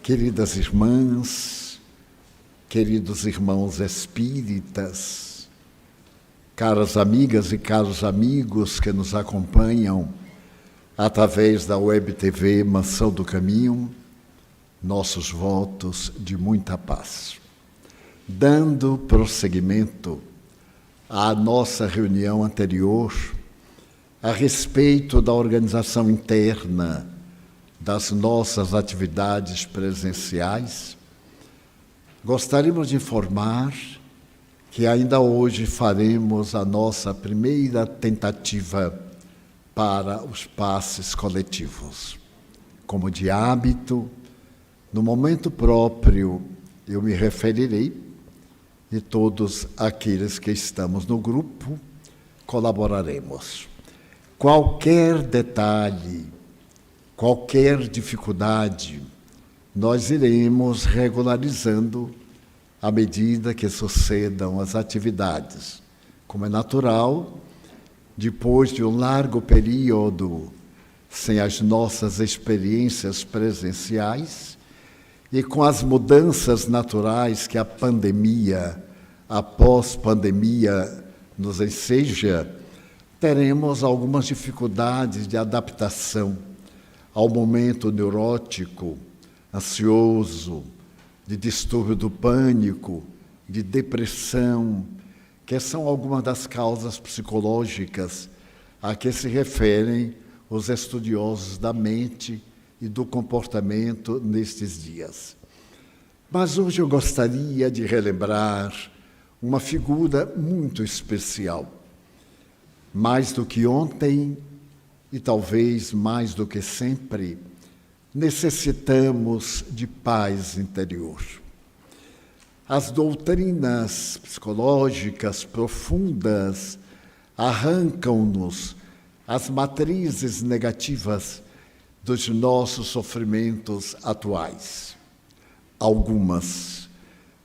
Queridas irmãs, queridos irmãos espíritas, caras amigas e caros amigos que nos acompanham através da Web TV Mansão do Caminho, nossos votos de muita paz. Dando prosseguimento à nossa reunião anterior a respeito da organização interna das nossas atividades presenciais, gostaríamos de informar que ainda hoje faremos a nossa primeira tentativa para os passes coletivos. Como de hábito, no momento próprio, eu me referirei e todos aqueles que estamos no grupo colaboraremos. Qualquer detalhe, qualquer dificuldade, nós iremos regularizando à medida que sucedam as atividades. Como é natural, depois de um largo período sem as nossas experiências presenciais e com as mudanças naturais que a pandemia, a pós-pandemia, nos enseja, teremos algumas dificuldades de adaptação ao momento neurótico, ansioso, de distúrbio do pânico, de depressão, que são algumas das causas psicológicas a que se referem os estudiosos da mente e do comportamento nestes dias. Mas hoje eu gostaria de relembrar uma figura muito especial. Mais do que ontem, e talvez mais do que sempre, necessitamos de paz interior. As doutrinas psicológicas profundas arrancam-nos as matrizes negativas dos nossos sofrimentos atuais. Algumas,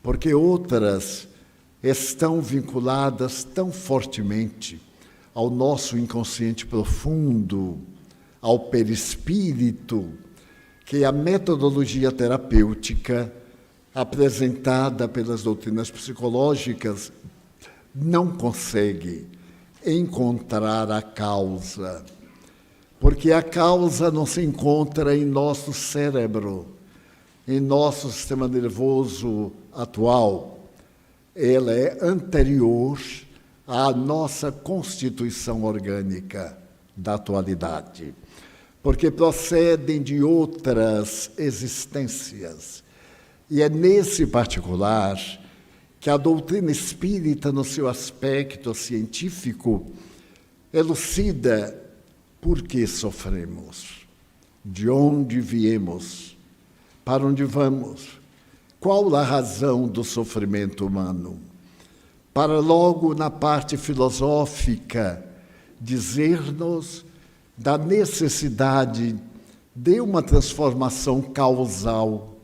porque outras estão vinculadas tão fortemente ao nosso inconsciente profundo, ao perispírito, que a metodologia terapêutica apresentada pelas doutrinas psicológicas não consegue encontrar a causa, porque a causa não se encontra em nosso cérebro, em nosso sistema nervoso atual. Ela é anterior à nossa constituição orgânica da atualidade, porque procedem de outras existências. E é nesse particular que a doutrina espírita, no seu aspecto científico, elucida por que sofremos, de onde viemos, para onde vamos, qual a razão do sofrimento humano, para logo, na parte filosófica, dizer-nos da necessidade de uma transformação causal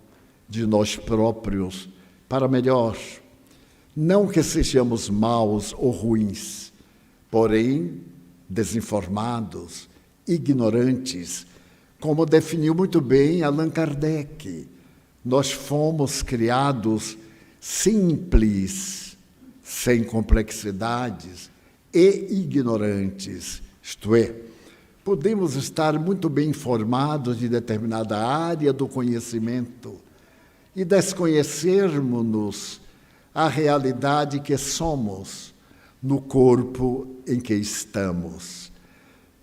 de nós próprios para melhor. Não que sejamos maus ou ruins, porém desinformados, ignorantes, como definiu muito bem Allan Kardec. Nós fomos criados simples, sem complexidades e ignorantes, isto é, podemos estar muito bem informados de determinada área do conhecimento e desconhecermos-nos a realidade que somos no corpo em que estamos.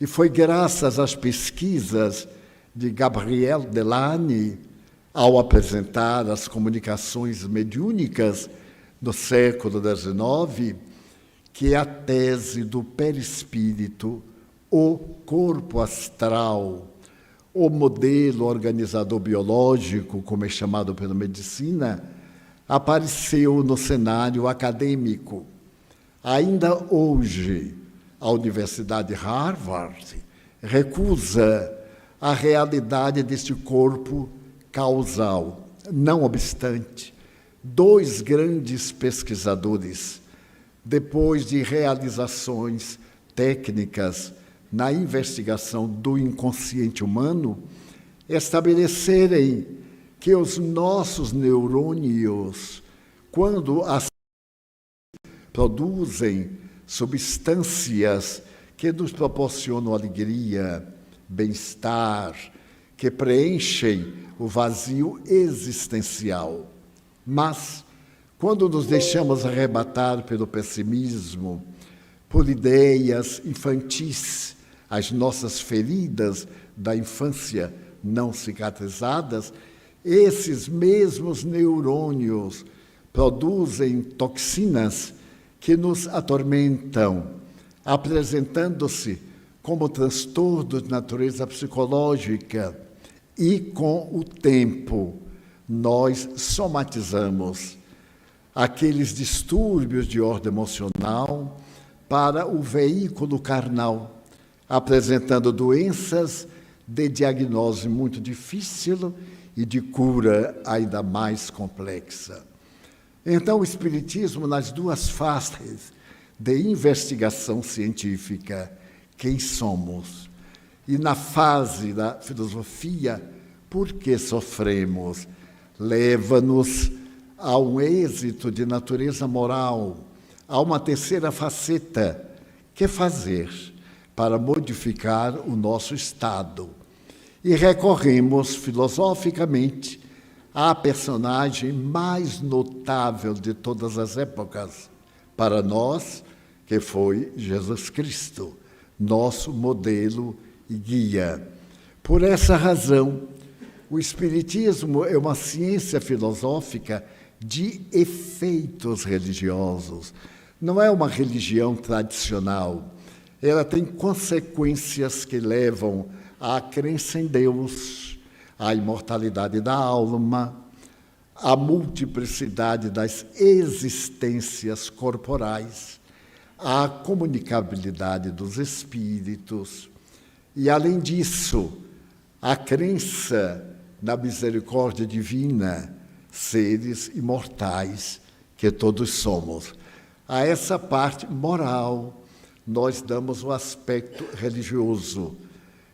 E foi graças às pesquisas de Gabriel Delany, ao apresentar as comunicações mediúnicas do século XIX, que a tese do perispírito, o corpo astral, o modelo organizador biológico, como é chamado pela medicina, apareceu no cenário acadêmico. Ainda hoje, a Universidade de Harvard recusa a realidade deste corpo causal. Não obstante, dois grandes pesquisadores, depois de realizações técnicas na investigação do inconsciente humano, estabelecerem que os nossos neurônios, quando produzem substâncias que nos proporcionam alegria, bem-estar, que preenchem o vazio existencial. Mas, quando nos deixamos arrebatar pelo pessimismo, por ideias infantis, as nossas feridas da infância não cicatrizadas, esses mesmos neurônios produzem toxinas que nos atormentam, apresentando-se como transtornos de natureza psicológica, e com o tempo nós somatizamos aqueles distúrbios de ordem emocional para o veículo carnal, apresentando doenças de diagnose muito difícil e de cura ainda mais complexa. Então, o Espiritismo, nas duas fases de investigação científica, quem somos, e na fase da filosofia, por que sofremos, leva-nos a um êxito de natureza moral, a uma terceira faceta, que fazer para modificar o nosso estado. E recorremos filosoficamente à personagem mais notável de todas as épocas, para nós, que foi Jesus Cristo, nosso modelo e guia. Por essa razão, o Espiritismo é uma ciência filosófica de efeitos religiosos. Não é uma religião tradicional. Ela tem consequências que levam à crença em Deus, à imortalidade da alma, à multiplicidade das existências corporais, à comunicabilidade dos espíritos e, além disso, a crença na misericórdia divina, seres imortais que todos somos. A essa parte moral, nós damos o aspecto religioso,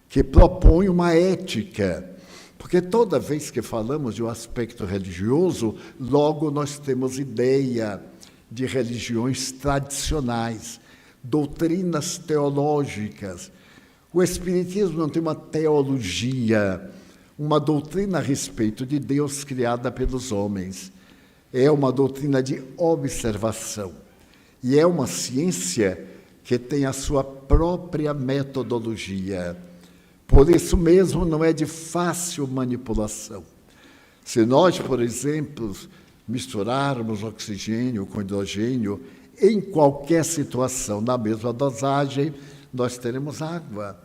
que propõe uma ética, porque toda vez que falamos de um aspecto religioso, logo nós temos ideia de religiões tradicionais, doutrinas teológicas. O Espiritismo não tem uma teologia, uma doutrina a respeito de Deus criada pelos homens. É uma doutrina de observação. E é uma ciência que tem a sua própria metodologia. Por isso mesmo, não é de fácil manipulação. Se nós, por exemplo, misturarmos oxigênio com hidrogênio, em qualquer situação, na mesma dosagem, nós teremos água.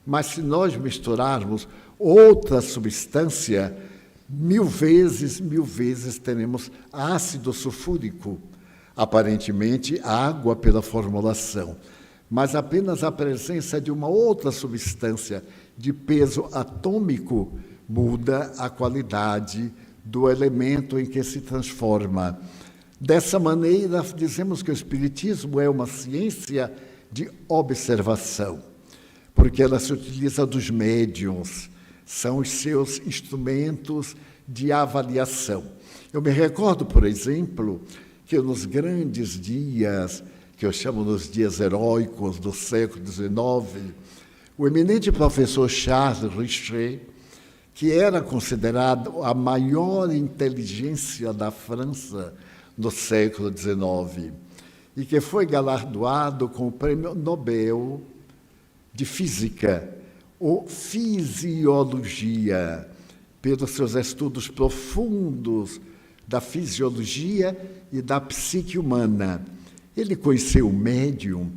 Mas se nós misturarmos outra substância, mil vezes teremos ácido sulfúrico. Aparentemente, água pela formulação, mas apenas a presença de uma outra substância de peso atômico muda a qualidade do elemento em que se transforma. Dessa maneira, dizemos que o Espiritismo é uma ciência de observação, porque ela se utiliza dos médiuns, são os seus instrumentos de avaliação. Eu me recordo, por exemplo, que nos grandes dias, que eu chamo nos dias heróicos do século XIX, o eminente professor Charles Richet, que era considerado a maior inteligência da França no século XIX, e que foi galardoado com o Prêmio Nobel de Física ou Fisiologia, pelos seus estudos profundos da fisiologia e da psique humana. Ele conheceu um médium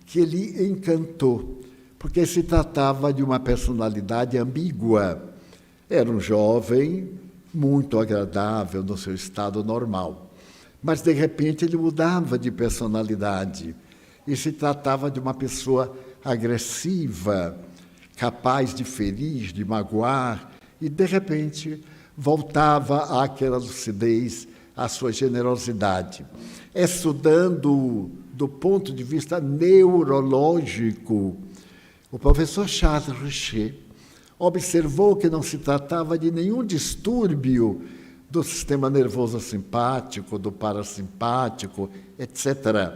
que ele encantou, porque se tratava de uma personalidade ambígua. Era um jovem muito agradável no seu estado normal, mas, de repente, ele mudava de personalidade e se tratava de uma pessoa agressiva, capaz de ferir, de magoar, e, de repente, voltava àquela lucidez, à sua generosidade. Estudando do ponto de vista neurológico, o professor Charles Richet observou que não se tratava de nenhum distúrbio do sistema nervoso simpático, do parasimpático, etc.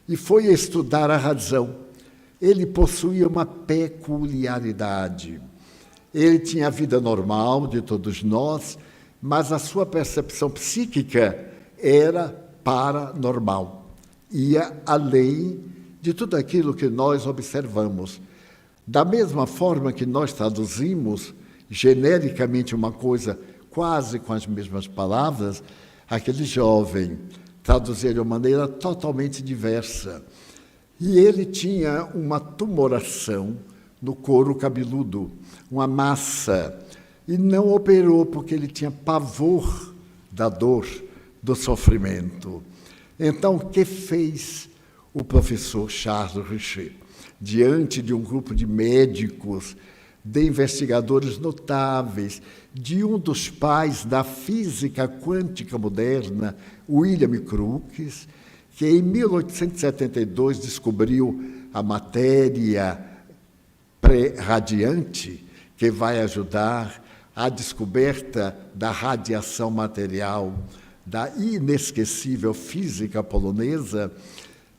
E foi estudar a razão. Ele possuía uma peculiaridade. Ele tinha a vida normal de todos nós, mas a sua percepção psíquica era paranormal. Ia além de tudo aquilo que nós observamos. Da mesma forma que nós traduzimos genericamente uma coisa quase com as mesmas palavras, aquele jovem traduzia de uma maneira totalmente diversa. E ele tinha uma tumoração no couro cabeludo, uma massa, e não operou porque ele tinha pavor da dor, do sofrimento. Então, o que fez o professor Charles Richer? Diante de um grupo de médicos, de investigadores notáveis, de um dos pais da física quântica moderna, William Crookes, que em 1872 descobriu a matéria pré-radiante, que vai ajudar à descoberta da radiação material, da inesquecível física polonesa.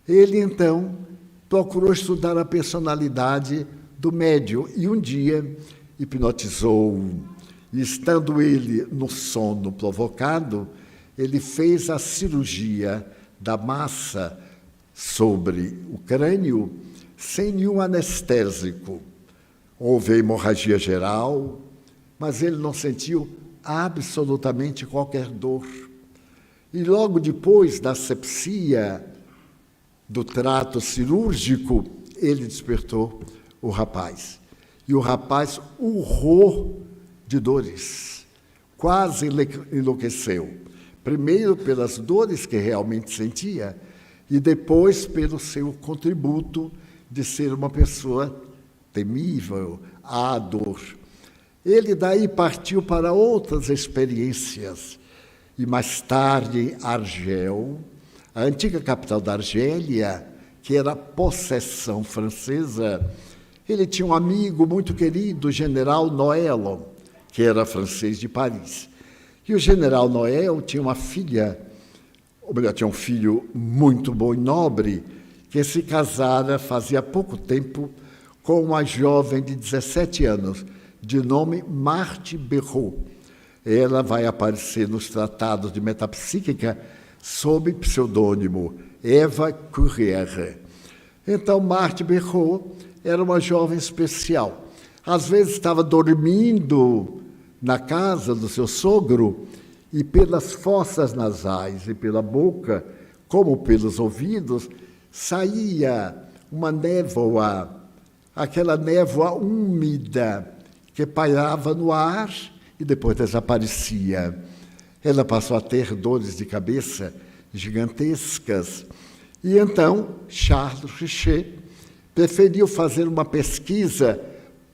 Ele, então, procurou estudar a personalidade do médium e um dia hipnotizou. E estando ele no sono provocado, ele fez a cirurgia da massa sobre o crânio sem nenhum anestésico. Houve a hemorragia geral, mas ele não sentiu absolutamente qualquer dor. E logo depois da asepsia do trato cirúrgico, ele despertou o rapaz. E o rapaz urrou de dores, quase enlouqueceu. Primeiro pelas dores que realmente sentia e depois pelo seu contributo de ser uma pessoa temível à dor. Ele daí partiu para outras experiências. E mais tarde, Argel, a antiga capital da Argélia, que era possessão francesa, ele tinha um amigo muito querido, o general Noël, que era francês de Paris. E o general Noël tinha uma filha, ou melhor, tinha um filho muito bom e nobre, que se casara fazia pouco tempo com uma jovem de 17 anos, de nome Marthe Béraud. Ela vai aparecer nos tratados de metapsíquica sob pseudônimo Eva Curie. Então, Marthe Béraud era uma jovem especial. Às vezes estava dormindo na casa do seu sogro e pelas fossas nasais e pela boca, como pelos ouvidos, saía uma névoa, aquela névoa úmida que pairava no ar e depois desaparecia. Ela passou a ter dores de cabeça gigantescas. E então, Charles Richer preferiu fazer uma pesquisa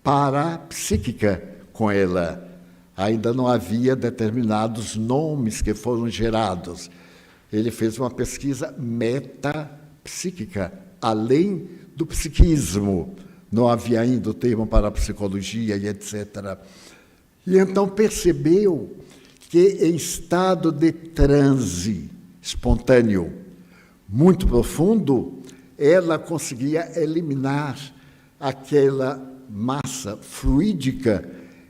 parapsíquica com ela. Ainda não havia determinados nomes que foram gerados. Ele fez uma pesquisa metapsíquica, além do psiquismo. Não havia ainda o termo parapsicologia e etc. E então percebeu que em estado de transe espontâneo muito profundo, ela conseguia eliminar aquela massa fluídica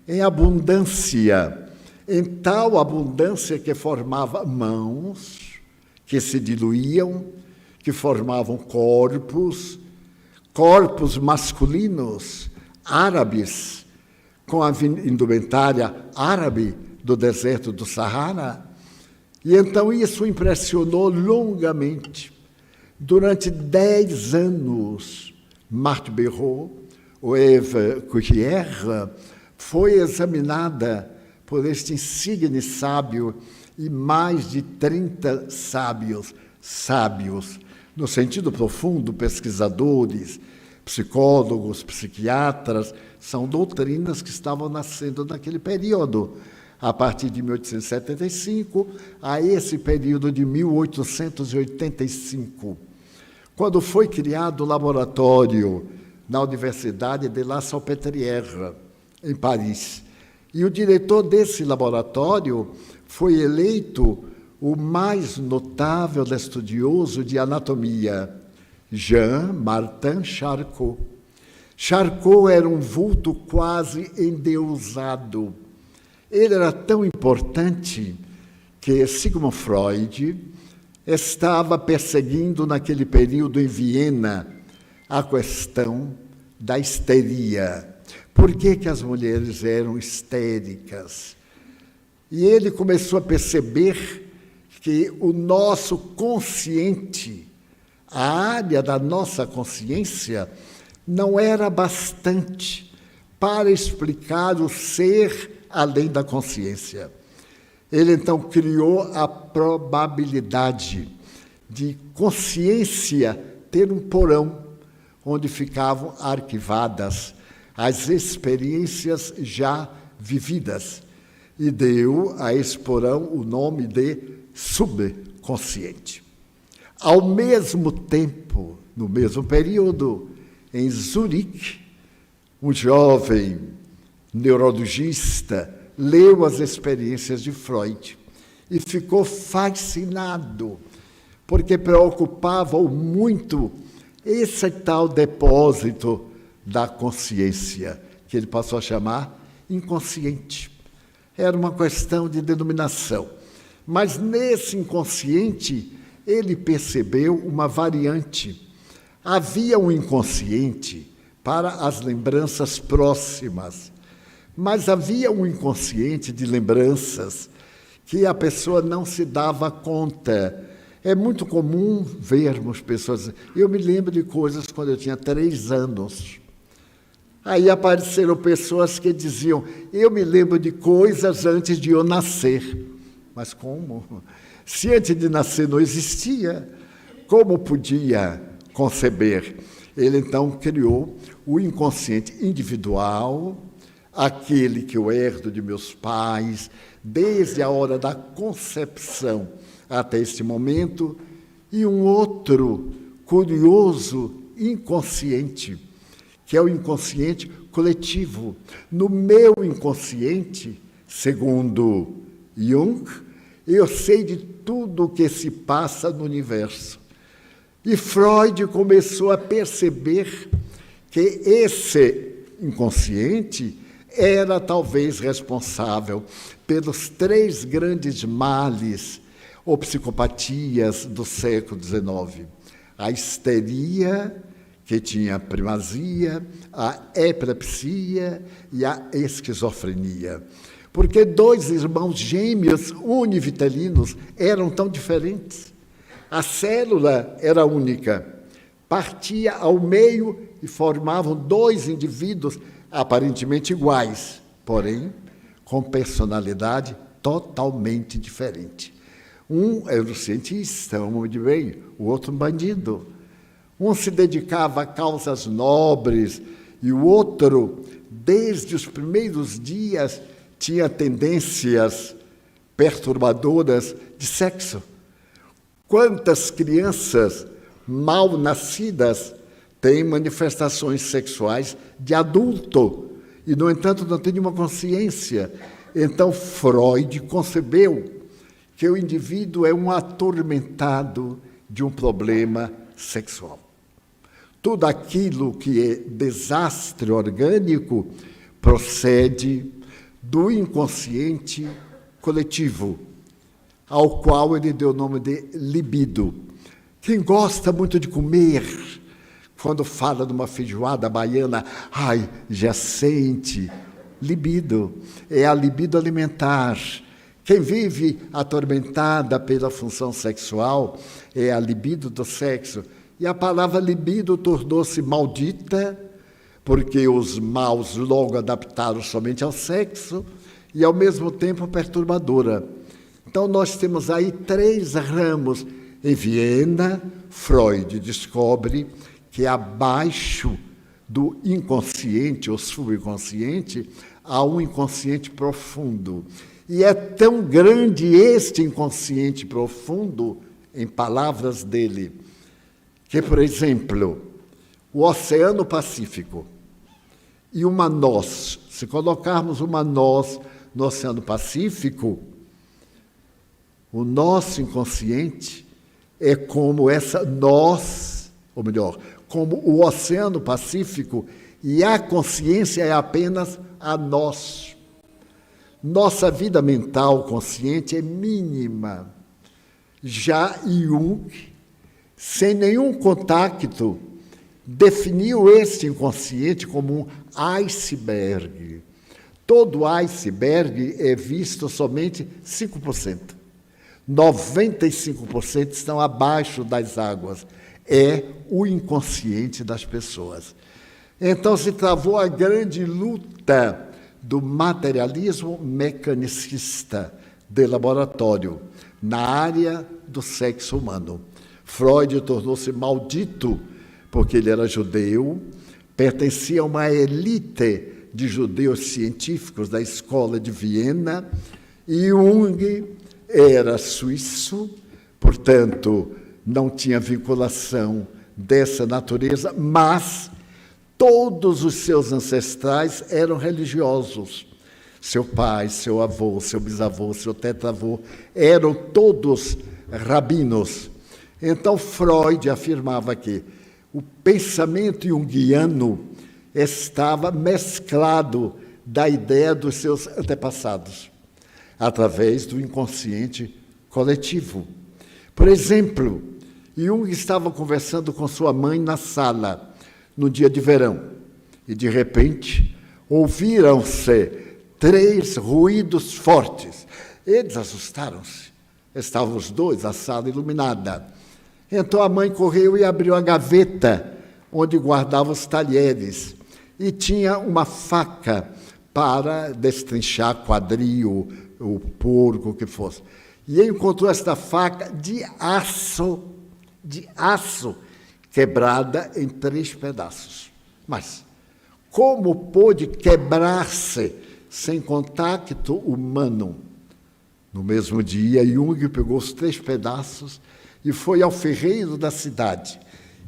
em abundância, em tal abundância que formava mãos que se diluíam, que formavam corpos masculinos, árabes, com a indumentária árabe do deserto do Saara. E então isso impressionou longamente. Durante 10 anos, Marthe Béraud, ou Eva Curie, foi examinada por este insigne sábio e mais de 30 sábios, no sentido profundo, pesquisadores, psicólogos, psiquiatras, são doutrinas que estavam nascendo naquele período, a partir de 1875 a esse período de 1885, quando foi criado o laboratório na Universidade de La Salpêtrière, em Paris. E o diretor desse laboratório foi eleito o mais notável estudioso de anatomia, Jean-Martin Charcot. Charcot era um vulto quase endeusado. Ele era tão importante que Sigmund Freud estava perseguindo naquele período em Viena a questão da histeria. Por que as mulheres eram histéricas? E ele começou a perceber que o nosso consciente, a área da nossa consciência, não era bastante para explicar o ser além da consciência. Ele então criou a probabilidade de consciência ter um porão onde ficavam arquivadas as experiências já vividas e deu a esse porão o nome de subconsciente. Ao mesmo tempo, no mesmo período, em Zurique, um jovem neurologista leu as experiências de Freud e ficou fascinado, porque preocupava-o muito esse tal depósito da consciência, que ele passou a chamar inconsciente. Era uma questão de denominação. Mas nesse inconsciente, ele percebeu uma variante. Havia um inconsciente para as lembranças próximas, mas havia um inconsciente de lembranças que a pessoa não se dava conta. É muito comum vermos pessoas... Eu me lembro de coisas quando eu tinha 3 anos. Aí apareceram pessoas que diziam, eu me lembro de coisas antes de eu nascer. Mas como? Se antes de nascer não existia, como podia conceber? Ele então criou o inconsciente individual, aquele que eu herdo de meus pais, desde a hora da concepção até este momento, e um outro curioso inconsciente, que é o inconsciente coletivo. No meu inconsciente, segundo Jung, eu sei de tudo o que se passa no universo. E Freud começou a perceber que esse inconsciente era talvez responsável pelos 3 grandes males ou psicopatias do século XIX. A histeria, que tinha primazia, a epilepsia e a esquizofrenia. Porque 2 irmãos gêmeos univitelinos eram tão diferentes. A célula era única, partia ao meio e formavam 2 indivíduos aparentemente iguais, porém com personalidade totalmente diferente. Um era um cientista, um homem de bem, o outro um bandido. Um se dedicava a causas nobres e o outro, desde os primeiros dias, tinha tendências perturbadoras de sexo. Quantas crianças mal nascidas têm manifestações sexuais de adulto e, no entanto, não têm nenhuma consciência? Então, Freud concebeu que o indivíduo é um atormentado de um problema sexual. Tudo aquilo que é desastre orgânico procede do inconsciente coletivo, ao qual ele deu o nome de libido. Quem gosta muito de comer, quando fala de uma feijoada baiana, já sente libido, é a libido alimentar. Quem vive atormentada pela função sexual é a libido do sexo. E a palavra libido tornou-se maldita, porque os maus logo adaptaram somente ao sexo, e ao mesmo tempo perturbadora. Então nós temos aí 3 ramos. Em Viena, Freud descobre que abaixo do inconsciente ou subconsciente há um inconsciente profundo. E é tão grande este inconsciente profundo, em palavras dele, que, por exemplo, o Oceano Pacífico e uma noz Se colocarmos uma noz no Oceano Pacífico, o nosso inconsciente é como essa noz, ou melhor, como o Oceano Pacífico, e a consciência é apenas a nós. Nossa vida mental consciente é mínima. Já Jung, sem nenhum contato, definiu esse inconsciente como um iceberg. Todo iceberg é visto somente 5%. 95% estão abaixo das águas. É o inconsciente das pessoas. Então se travou a grande luta do materialismo mecanicista de laboratório na área do sexo humano. Freud tornou-se maldito porque ele era judeu, pertencia a uma elite de judeus científicos da escola de Viena, e Jung era suíço, portanto, não tinha vinculação dessa natureza, mas todos os seus ancestrais eram religiosos. Seu pai, seu avô, seu bisavô, seu tetravô, eram todos rabinos. Então, Freud afirmava que o pensamento junguiano estava mesclado da ideia dos seus antepassados, através do inconsciente coletivo. Por exemplo, Jung estava conversando com sua mãe na sala, no dia de verão, e, de repente, ouviram-se 3 ruídos fortes. Eles assustaram-se. Estavam os dois, a sala iluminada. Então a mãe correu e abriu a gaveta onde guardava os talheres, e tinha uma faca para destrinchar quadril, o porco, o que fosse. E ele encontrou esta faca de aço, quebrada em 3 pedaços. Mas como pôde quebrar-se sem contato humano? No mesmo dia, Jung pegou os 3 pedaços e foi ao ferreiro da cidade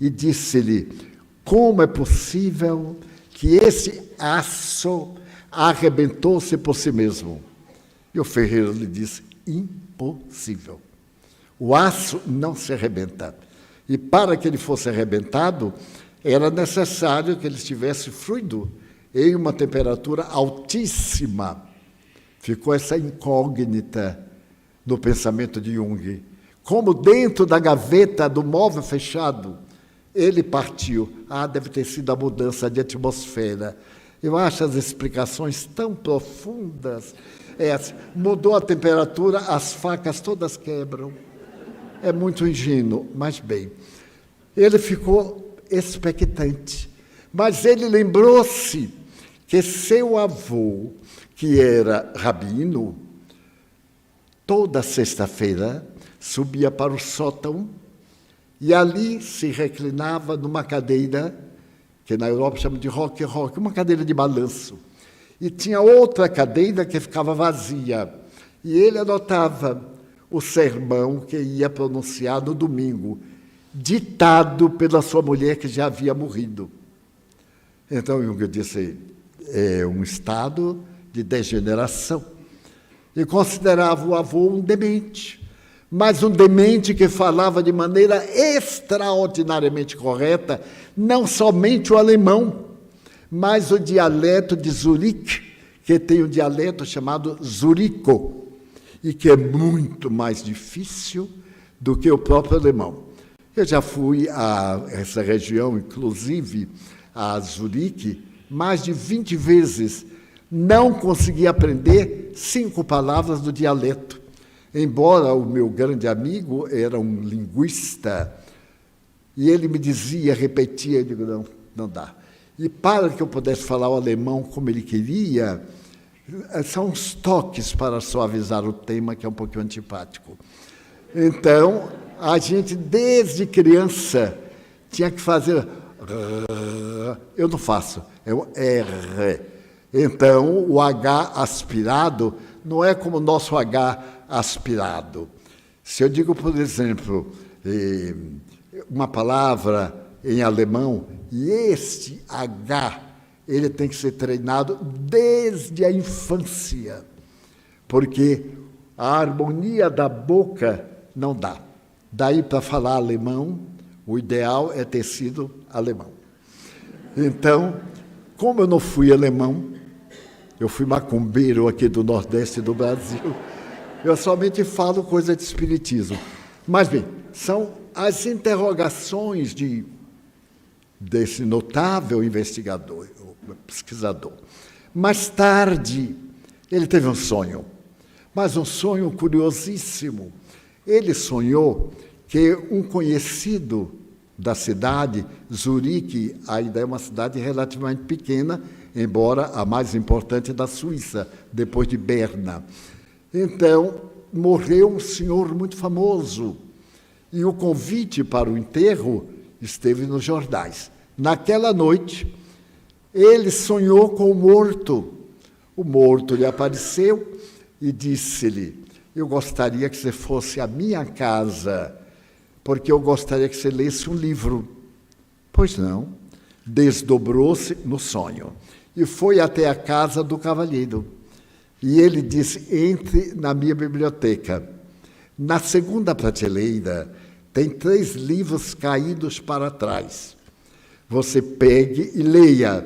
e disse-lhe: como é possível que esse aço arrebentou-se por si mesmo? E o ferreiro lhe disse: impossível. O aço não se arrebenta. E para que ele fosse arrebentado, era necessário que ele estivesse fluido em uma temperatura altíssima. Ficou essa incógnita no pensamento de Jung. Como dentro da gaveta do móvel fechado, ele partiu. Deve ter sido a mudança de atmosfera. Eu acho as explicações tão profundas. Mudou a temperatura, as facas todas quebram. É muito ingênuo, mas bem. Ele ficou expectante. Mas ele lembrou-se que seu avô, que era rabino, toda sexta-feira subia para o sótão e ali se reclinava numa cadeira, que na Europa chama de rock, uma cadeira de balanço. E tinha outra cadeira que ficava vazia. E ele anotava o sermão que ia pronunciar no domingo, ditado pela sua mulher que já havia morrido. Então Jung disse: é um estado de degeneração. E considerava o avô um demente, mas um demente que falava de maneira extraordinariamente correta, não somente o alemão, mas o dialeto de Zurique, que tem um dialeto chamado zurico, e que é muito mais difícil do que o próprio alemão. Eu já fui a essa região, inclusive a Zurique, mais de 20 vezes. Não consegui aprender 5 palavras do dialeto. Embora o meu grande amigo era um linguista, e ele me dizia, repetia, eu digo, não dá. E para que eu pudesse falar o alemão como ele queria, são uns toques para suavizar o tema, que é um pouquinho antipático. Então, a gente, desde criança, tinha que fazer... Eu não faço, é o R. Então, o H aspirado não é como o nosso H aspirado. Se eu digo, por exemplo, uma palavra em alemão, e este H ele tem que ser treinado desde a infância, porque a harmonia da boca não dá. Daí, para falar alemão, o ideal é ter sido alemão. Então, como eu não fui alemão, eu fui macumbeiro aqui do Nordeste do Brasil, eu somente falo coisa de espiritismo. Mas, bem, são as interrogações desse notável investigador, pesquisador. Mais tarde, ele teve um sonho, mas um sonho curiosíssimo. Ele sonhou que um conhecido da cidade, Zurique, ainda é uma cidade relativamente pequena, embora a mais importante da Suíça, depois de Berna. Então, morreu um senhor muito famoso, e o convite para o enterro esteve nos jornais. Naquela noite, ele sonhou com o morto. O morto lhe apareceu e disse-lhe: eu gostaria que você fosse à minha casa, porque eu gostaria que você lesse um livro. Pois não. Desdobrou-se no sonho e foi até a casa do cavalheiro. E ele disse: entre na minha biblioteca. Na segunda prateleira tem 3 livros caídos para trás. Você pegue e leia,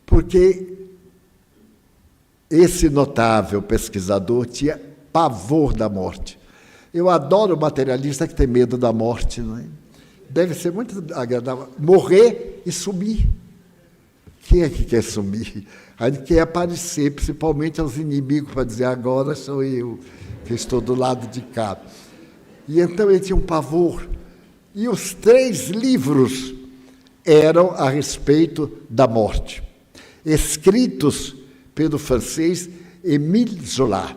porque esse notável pesquisador tinha pavor da morte. Eu adoro o materialista que tem medo da morte, não é? Deve ser muito agradável morrer e sumir. Quem é que quer sumir? A gente quer aparecer, principalmente aos inimigos, para dizer: agora sou eu, que estou do lado de cá. E então ele tinha um pavor. E os 3 livros eram a respeito da morte, escritos pelo francês Émile Zola.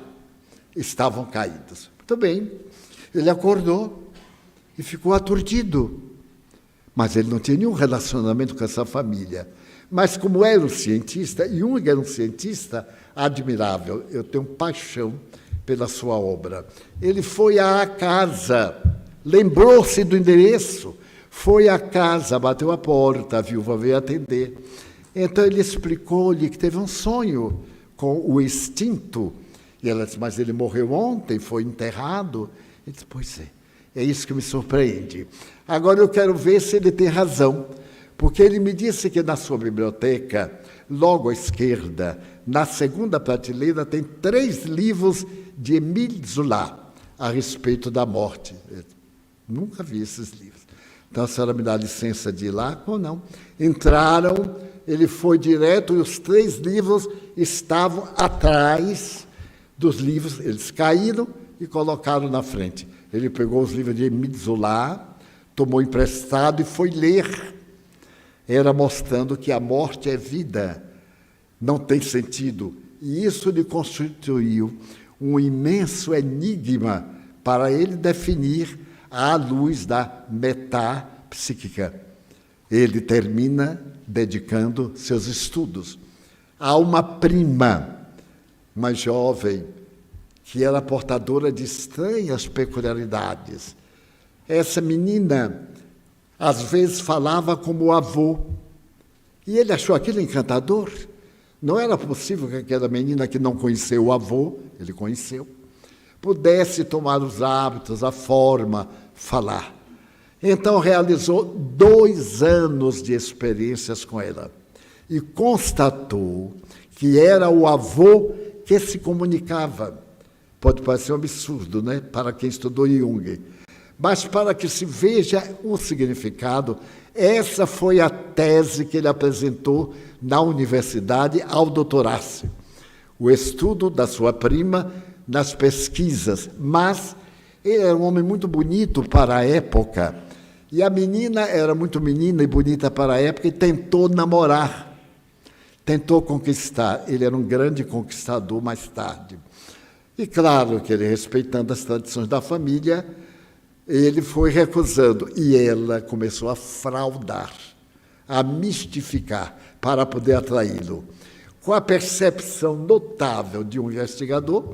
Estavam caídos. Muito bem. Ele acordou e ficou aturdido. Mas ele não tinha nenhum relacionamento com essa família. Mas como era um cientista, e Jung era um cientista admirável, eu tenho paixão pela sua obra. Ele foi à casa, lembrou-se do endereço, foi à casa, bateu a porta, a viúva veio atender. Então ele explicou-lhe que teve um sonho com o extinto. E ela disse: mas ele morreu ontem, foi enterrado. Ele disse: pois é isso que me surpreende. Agora eu quero ver se ele tem razão, porque ele me disse que na sua biblioteca, logo à esquerda, na segunda prateleira, tem 3 livros de Émile Zola a respeito da morte. Eu nunca vi esses livros. Então a senhora me dá licença de ir lá? Ou não? Entraram, ele foi direto e os 3 livros estavam atrás dos livros. Eles caíram e colocaram na frente. Ele pegou os livros de Émile Zola, tomou emprestado e foi ler. Era mostrando que a morte é vida, não tem sentido. E isso lhe constituiu um imenso enigma para ele definir à luz da metapsíquica. Ele termina dedicando seus estudos a uma prima, uma jovem, que era portadora de estranhas peculiaridades. Essa menina, às vezes, falava como o avô. E ele achou aquilo encantador. Não era possível que aquela menina que não conheceu o avô, ele conheceu, pudesse tomar os hábitos, a forma, falar. Então, realizou 2 anos de experiências com ela. E constatou que era o avô que se comunicava. Pode parecer um absurdo, né? Para quem estudou Jung. Mas para que se veja o significado, essa foi a tese que ele apresentou na universidade ao doutorar-se. O estudo da sua prima nas pesquisas. Mas ele era um homem muito bonito para a época. E a menina era muito menina e bonita para a época e tentou namorar. Tentou conquistar. Ele era um grande conquistador mais tarde. E claro que ele, respeitando as tradições da família, ele foi recusando. E ela começou a fraudar, a mistificar, para poder atraí-lo. Com a percepção notável de um investigador,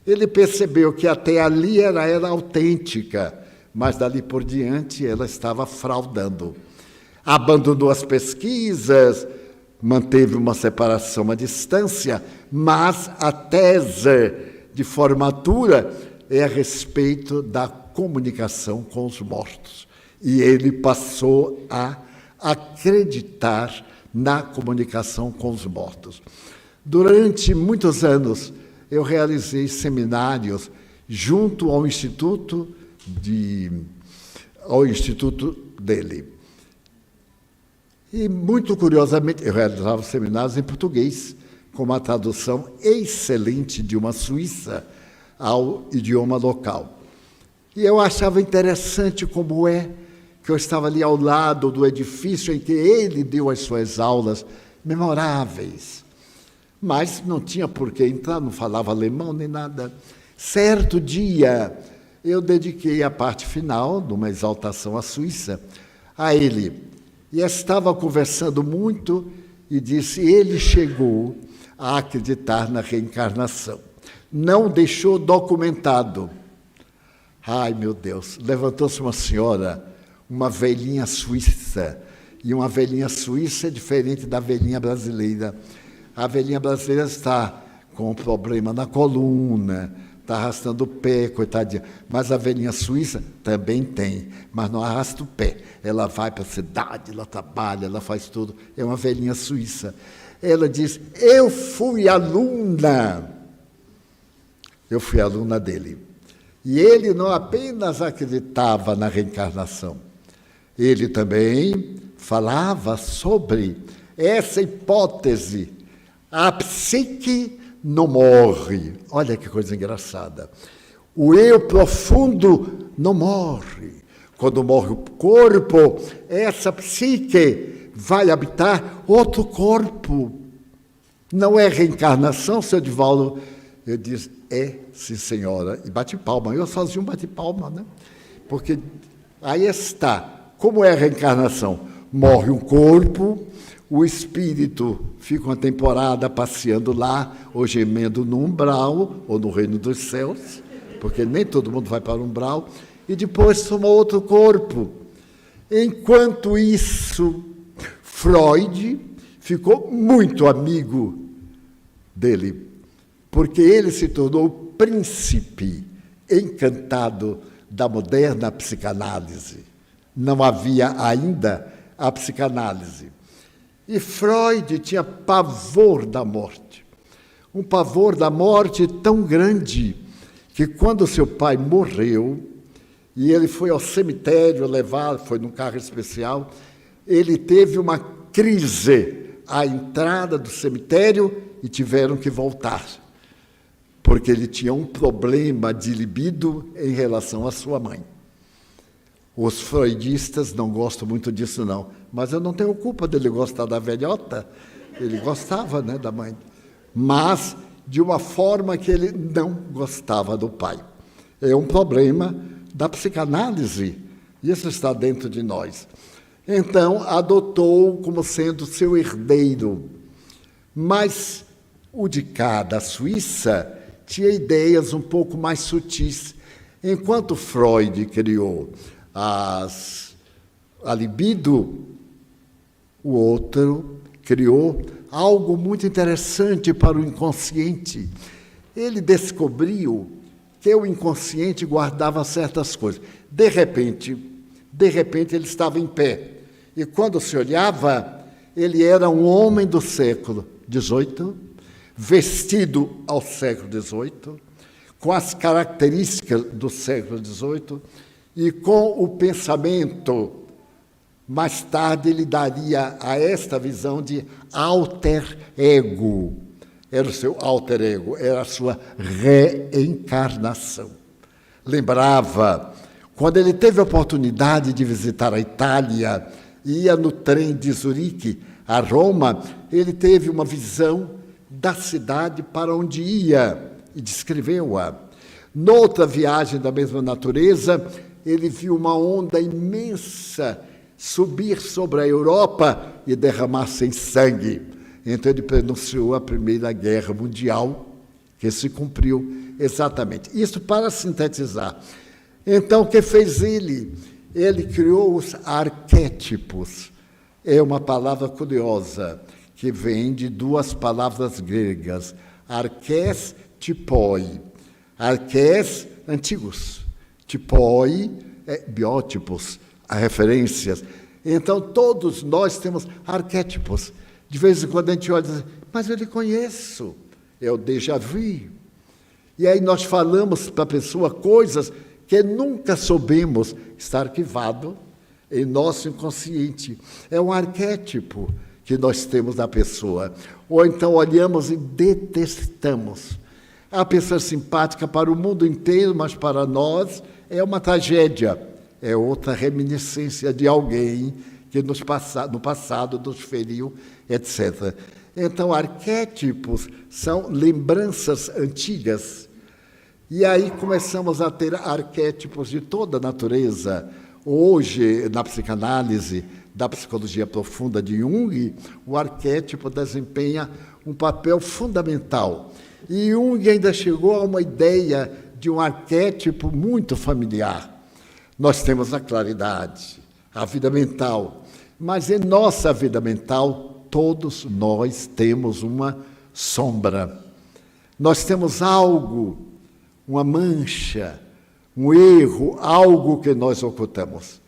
ele percebeu que até ali ela era autêntica, mas dali por diante ela estava fraudando. Abandonou as pesquisas, manteve uma separação à distância, mas a tese de formatura é a respeito da comunicação com os mortos. E ele passou a acreditar na comunicação com os mortos. Durante muitos anos, eu realizei seminários junto ao instituto dele. E, muito curiosamente, eu realizava seminários em português, com uma tradução excelente de uma suíça ao idioma local. E eu achava interessante como é que eu estava ali ao lado do edifício em que ele deu as suas aulas memoráveis. Mas não tinha por que entrar, não falava alemão nem nada. Certo dia, eu dediquei a parte final, de uma exaltação à Suíça, a ele. E estava conversando muito e disse, ele chegou a acreditar na reencarnação. Não deixou documentado. Ai, meu Deus, levantou-se uma senhora, uma velhinha suíça, e uma velhinha suíça é diferente da velhinha brasileira. A velhinha brasileira está com um problema na coluna, está arrastando o pé, coitadinha. Mas a velhinha suíça também tem, mas não arrasta o pé. Ela vai para a cidade, ela trabalha, ela faz tudo. É uma velhinha suíça. Ela diz, eu fui aluna dele. E ele não apenas acreditava na reencarnação, ele também falava sobre essa hipótese. A psique não morre. Olha que coisa engraçada. O eu profundo não morre. Quando morre o corpo, essa psique vai habitar outro corpo. Não é reencarnação, seu Divaldo? Eu disse, sim, senhora. E bate palma. Eu sozinho bate palma, né? Porque aí está. Como é a reencarnação? Morre um corpo, o espírito fica uma temporada passeando lá, ou gemendo no umbral, ou no reino dos céus, porque nem todo mundo vai para o umbral, e depois toma outro corpo. Enquanto isso, Freud ficou muito amigo dele, porque ele se tornou o príncipe encantado da moderna psicanálise. Não havia ainda a psicanálise. E Freud tinha pavor da morte. Um pavor da morte tão grande que quando seu pai morreu, e ele foi ao cemitério levar, foi num carro especial, ele teve uma crise à entrada do cemitério e tiveram que voltar, porque ele tinha um problema de libido em relação à sua mãe. Os freudistas não gostam muito disso, não. Mas eu não tenho culpa dele gostar da velhota. Ele gostava, né, da mãe. Mas de uma forma que ele não gostava do pai. É um problema da psicanálise. Isso está dentro de nós. Então, adotou como sendo seu herdeiro. Mas o de cá, da Suíça, tinha ideias um pouco mais sutis. Enquanto Freud criou a libido, o outro criou algo muito interessante para o inconsciente. Ele descobriu que o inconsciente guardava certas coisas. De repente ele estava em pé. E quando se olhava, ele era um homem do século XVIII, vestido ao século XVIII, com as características do século XVIII, e com o pensamento, mais tarde ele daria a esta visão de alter ego. Era o seu alter ego, era a sua reencarnação. Lembrava, quando ele teve a oportunidade de visitar a Itália, ia no trem de Zurique a Roma, ele teve uma visão da cidade para onde ia e descreveu-a. Noutra viagem da mesma natureza, ele viu uma onda imensa subir sobre a Europa e derramar-se em sangue. Então ele pronunciou a Primeira Guerra Mundial, que se cumpriu exatamente. Isso para sintetizar. Então, o que fez ele? Ele criou os arquétipos. É uma palavra curiosa, que vem de duas palavras gregas, arqués, tipoi. Arqués, antigos. Tipoi, biótipos, referências. Então, todos nós temos arquétipos. De vez em quando a gente olha e diz, mas eu lhe conheço, é o déjà vu. E aí nós falamos para a pessoa coisas que nunca soubemos, está arquivado em nosso inconsciente. É um arquétipo que nós temos da pessoa. Ou então olhamos e detestamos. A pessoa simpática para o mundo inteiro, mas para nós é uma tragédia. É outra reminiscência de alguém que no passado nos feriu, etc. Então, arquétipos são lembranças antigas. E aí começamos a ter arquétipos de toda a natureza. Hoje, na psicanálise, da psicologia profunda de Jung, o arquétipo desempenha um papel fundamental. E Jung ainda chegou a uma ideia de um arquétipo muito familiar. Nós temos a claridade, a vida mental, mas em nossa vida mental, todos nós temos uma sombra. Nós temos algo, uma mancha, um erro, algo que nós ocultamos.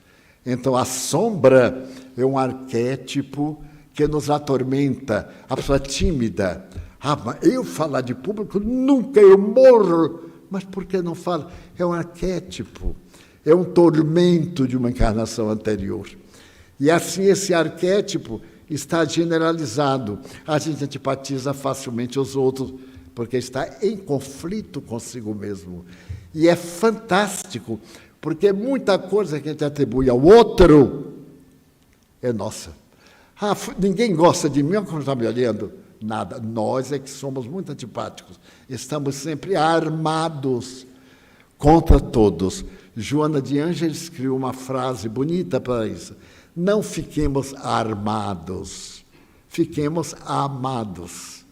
Então, a sombra é um arquétipo que nos atormenta, a pessoa tímida. Mas eu falar de público, nunca, eu morro. Mas por que não fala? É um arquétipo, é um tormento de uma encarnação anterior. E assim esse arquétipo está generalizado. A gente antipatiza facilmente os outros, porque está em conflito consigo mesmo. E é fantástico, porque muita coisa que a gente atribui ao outro é nossa. Ninguém gosta de mim, como está me olhando? Nada. Nós é que somos muito antipáticos. Estamos sempre armados contra todos. Joana de Ângeles escreveu uma frase bonita para isso. Não fiquemos armados, fiquemos amados.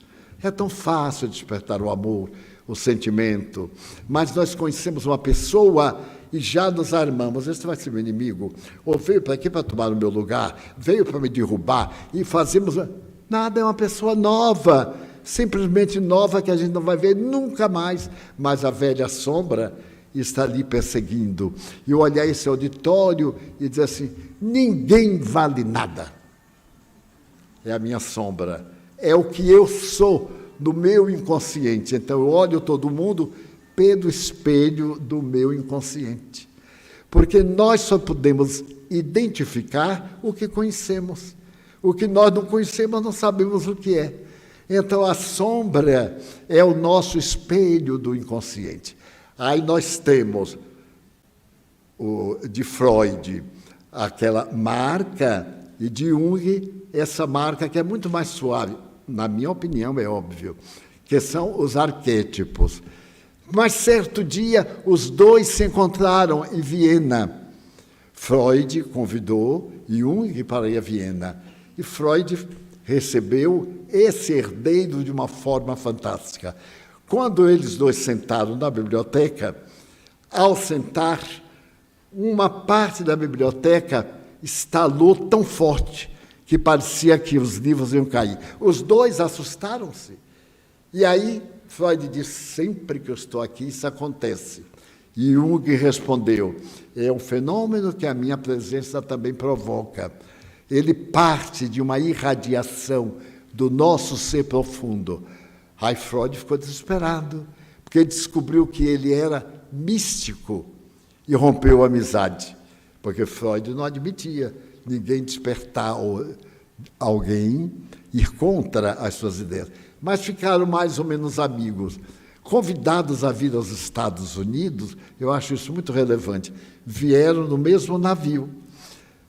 É tão fácil despertar o amor, o sentimento, mas nós conhecemos uma pessoa e já nos armamos. Esse vai ser meu inimigo, ou veio para aqui para tomar o meu lugar, veio para me derrubar, e fazemos... Nada, é uma pessoa nova, simplesmente nova, que a gente não vai ver nunca mais, mas a velha sombra está ali perseguindo. E olhar esse auditório e dizer assim, ninguém vale nada. É a minha sombra, é o que eu sou do meu inconsciente. Então eu olho todo mundo pelo espelho do meu inconsciente. Porque nós só podemos identificar o que conhecemos. O que nós não conhecemos, não sabemos o que é. Então, a sombra é o nosso espelho do inconsciente. Aí nós temos, de Freud, aquela marca, e de Jung, essa marca que é muito mais suave, na minha opinião, é óbvio, que são os arquétipos. Mas, certo dia, os dois se encontraram em Viena. Freud convidou Jung para ir a Viena. E Freud recebeu esse herdeiro de uma forma fantástica. Quando eles dois sentaram na biblioteca, ao sentar, uma parte da biblioteca estalou tão forte que parecia que os livros iam cair. Os dois assustaram-se. E aí Freud disse, sempre que eu estou aqui, isso acontece. E Jung respondeu, é um fenômeno que a minha presença também provoca. Ele parte de uma irradiação do nosso ser profundo. Aí Freud ficou desesperado, porque ele descobriu que ele era místico e rompeu a amizade, porque Freud não admitia ninguém despertar alguém, ir contra as suas ideias. Mas ficaram mais ou menos amigos. Convidados a vir aos Estados Unidos, eu acho isso muito relevante, vieram no mesmo navio.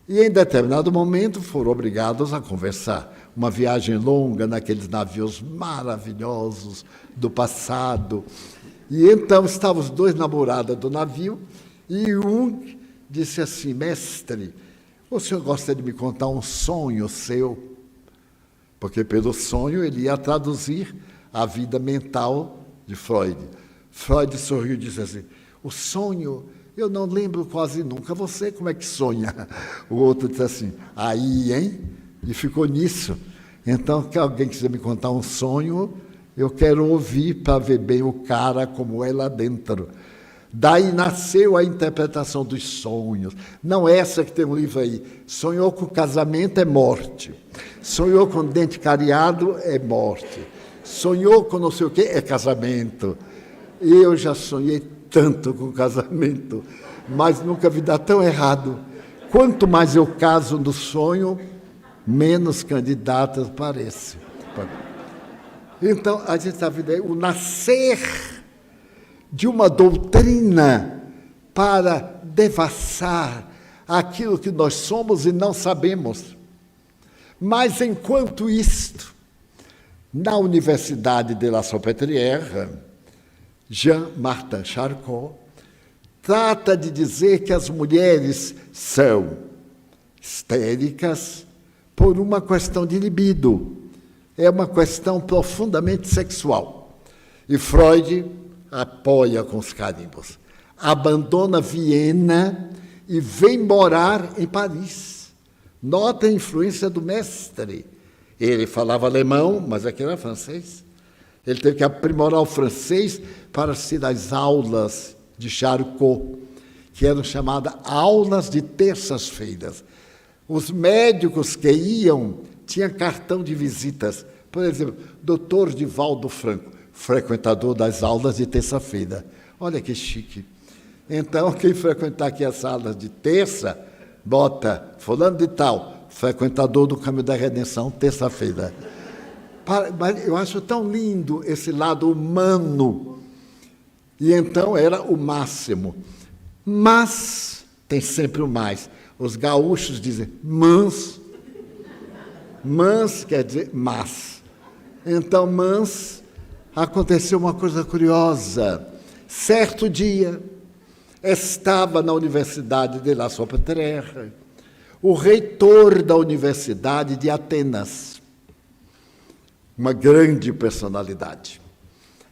E, em determinado momento, foram obrigados a conversar. Uma viagem longa naqueles navios maravilhosos do passado. E então estavam os dois namorados do navio e Jung disse assim, mestre, o senhor gosta de me contar um sonho seu? Porque pelo sonho ele ia traduzir a vida mental de Freud. Freud sorriu e disse assim, o sonho... Eu não lembro quase nunca. Você, como é que sonha? O outro disse assim, aí, hein? E ficou nisso. Então, se alguém quiser me contar um sonho, eu quero ouvir para ver bem o cara como é lá dentro. Daí nasceu a interpretação dos sonhos. Não é essa que tem um livro aí. Sonhou com casamento é morte. Sonhou com dente cariado é morte. Sonhou com não sei o quê é casamento. Eu já sonhei tanto com casamento, mas nunca vi dar tão errado. Quanto mais eu caso no sonho, menos candidatas parece. Então, a gente está vendo aí o nascer de uma doutrina para devassar aquilo que nós somos e não sabemos. Mas, enquanto isto, na Universidade de La Salpêtrière, Jean-Martin Charcot trata de dizer que as mulheres são histéricas por uma questão de libido. É uma questão profundamente sexual. E Freud apoia com os carimbos. Abandona Viena e vem morar em Paris. Nota a influência do mestre. Ele falava alemão, mas aqui era francês. Ele teve que aprimorar o francês para assistir às aulas de Charcot, que eram chamadas aulas de terças-feiras. Os médicos que iam tinham cartão de visitas. Por exemplo, Dr. Divaldo Franco, frequentador das aulas de terça-feira. Olha que chique. Então, quem frequentar aqui as aulas de terça, bota fulano de tal, frequentador do Caminho da Redenção, terça-feira. Mas eu acho tão lindo esse lado humano. E então era o máximo. Mas, tem sempre o mais. Os gaúchos dizem mans. Mans quer dizer mas. Então, mas, aconteceu uma coisa curiosa. Certo dia, estava na Universidade de La Salpêtrière o reitor da Universidade de Atenas, uma grande personalidade.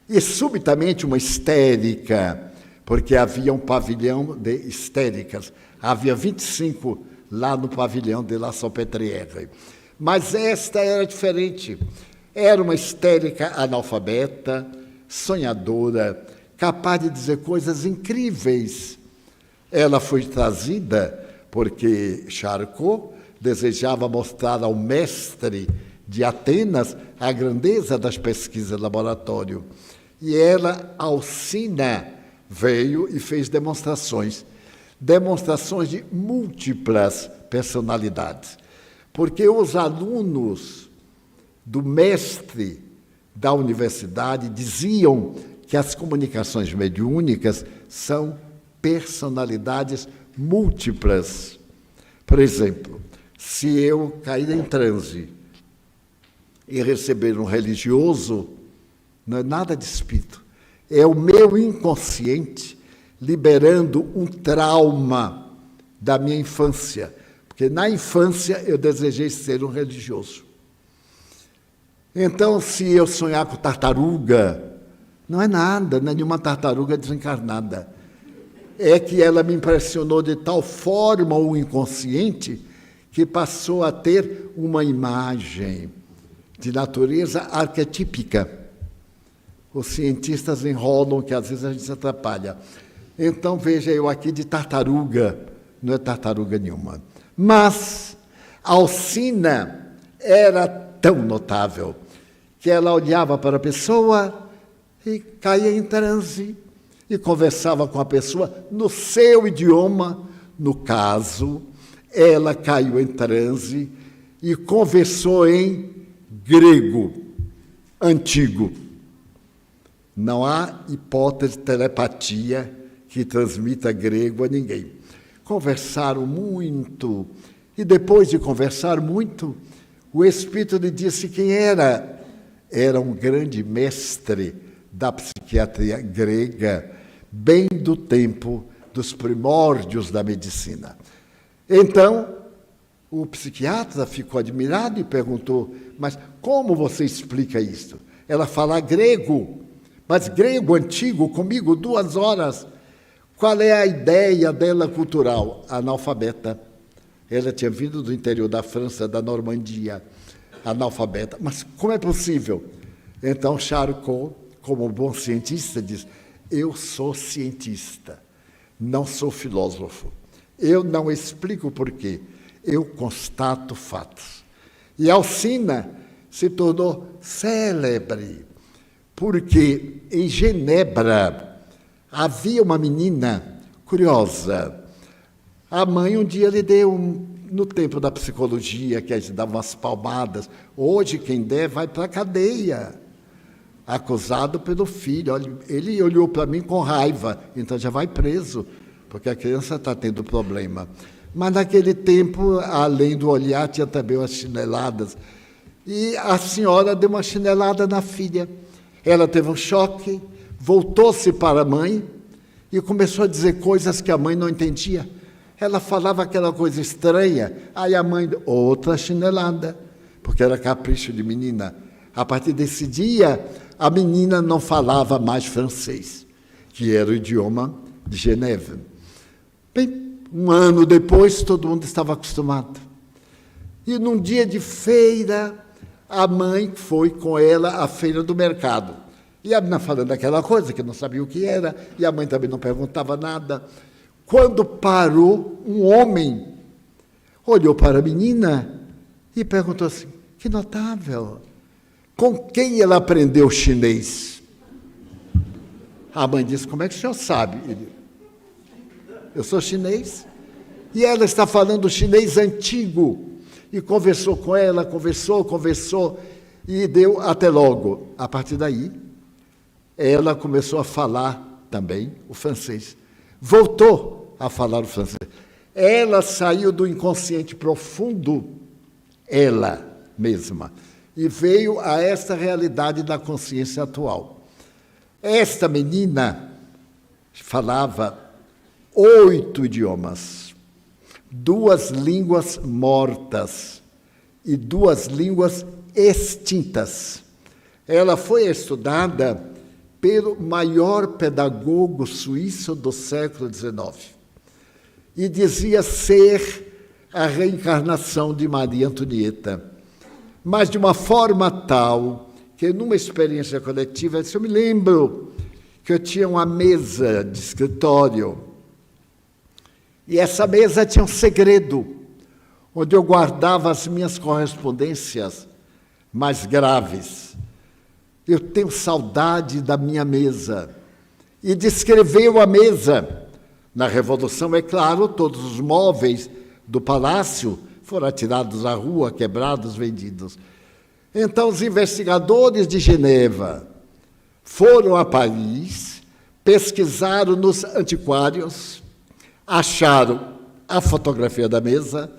E, subitamente, uma histérica, porque havia um pavilhão de histéricas. Havia 25 lá no pavilhão de La Salpêtrière. Mas esta era diferente. Era uma histérica analfabeta, sonhadora, capaz de dizer coisas incríveis. Ela foi trazida porque Charcot desejava mostrar ao mestre de Atenas a grandeza das pesquisas de laboratório. E ela, Alcina, veio e fez demonstrações de múltiplas personalidades. Porque os alunos do mestre da universidade diziam que as comunicações mediúnicas são personalidades múltiplas. Por exemplo, se eu cair em transe e receber um religioso, não é nada de espírito, é o meu inconsciente liberando um trauma da minha infância, porque na infância eu desejei ser um religioso. Então, se eu sonhar com tartaruga, não é nada, não é nenhuma tartaruga desencarnada. É que ela me impressionou de tal forma o inconsciente que passou a ter uma imagem de natureza arquetípica. Os cientistas enrolam que às vezes a gente se atrapalha. Então, veja eu aqui de tartaruga, não é tartaruga nenhuma. Mas Alcina era tão notável que ela olhava para a pessoa e caía em transe e conversava com a pessoa no seu idioma. No caso, ela caiu em transe e conversou em grego antigo. Não há hipótese de telepatia que transmita grego a ninguém. Conversaram muito, e depois de conversar muito, o Espírito lhe disse quem era. Era um grande mestre da psiquiatria grega, bem do tempo dos primórdios da medicina. Então, o psiquiatra ficou admirado e perguntou, mas como você explica isso? Ela fala grego, mas grego antigo, comigo 2 horas. Qual é a ideia dela cultural? Analfabeta. Ela tinha vindo do interior da França, da Normandia. analfabeta. Mas como é possível? Então Charcot, como bom cientista, diz: eu sou cientista, não sou filósofo. Eu não explico o porquê, eu constato fatos. E Alcina se tornou célebre, porque em Genebra havia uma menina curiosa. A mãe um dia lhe deu, no tempo da psicologia, que a gente dava umas palmadas. Hoje, quem der vai para a cadeia, acusado pelo filho. Olha, ele olhou para mim com raiva, então já vai preso, porque a criança está tendo problema. Mas naquele tempo, além do olhar, tinha também as chineladas. E a senhora deu uma chinelada na filha. Ela teve um choque, voltou-se para a mãe e começou a dizer coisas que a mãe não entendia. Ela falava aquela coisa estranha, aí a mãe, outra chinelada, porque era capricho de menina. A partir desse dia, a menina não falava mais francês, que era o idioma de Genebra. Bem, um ano depois, todo mundo estava acostumado. E num dia de feira, a mãe foi com ela à feira do mercado. E a menina falando aquela coisa, que não sabia o que era, e a mãe também não perguntava nada. Quando parou, um homem olhou para a menina e perguntou assim: que notável, com quem ela aprendeu chinês? A mãe disse: como é que o senhor sabe? Ele: eu sou chinês. E ela está falando chinês antigo. E conversou com ela, conversou, e deu até logo. A partir daí, ela começou a falar também o francês. Voltou a falar o francês. Ela saiu do inconsciente profundo, ela mesma, e veio a esta realidade da consciência atual. Esta menina falava 8 idiomas, 2 línguas mortas e 2 línguas extintas. Ela foi estudada pelo maior pedagogo suíço do século XIX. E dizia ser a reencarnação de Maria Antonieta, mas de uma forma tal que, numa experiência coletiva, eu me lembro que eu tinha uma mesa de escritório, e essa mesa tinha um segredo, onde eu guardava as minhas correspondências mais graves. Eu tenho saudade da minha mesa. E descreveu a mesa. Na Revolução, é claro, todos os móveis do palácio foram atirados à rua, quebrados, vendidos. Então, os investigadores de Genebra foram a Paris, pesquisaram nos antiquários, acharam a fotografia da mesa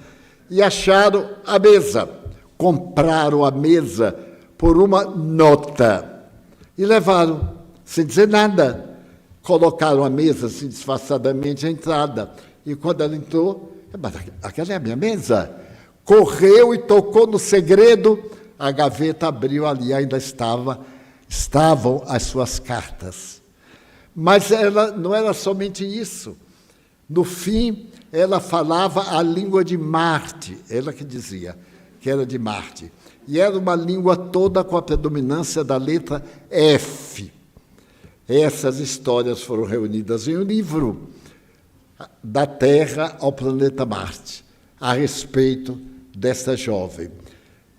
e acharam a mesa. Compraram a mesa por uma nota e levaram, sem dizer nada. Colocaram a mesa, assim, disfarçadamente, à entrada. E quando ela entrou, mas aquela é a minha mesa. Correu e tocou no segredo, a gaveta abriu, ali ainda estavam as suas cartas. Mas ela não era somente isso. No fim, ela falava a língua de Marte, ela que dizia que era de Marte. E era uma língua toda com a predominância da letra F. Essas histórias foram reunidas em um livro, Da Terra ao Planeta Marte, a respeito desta jovem.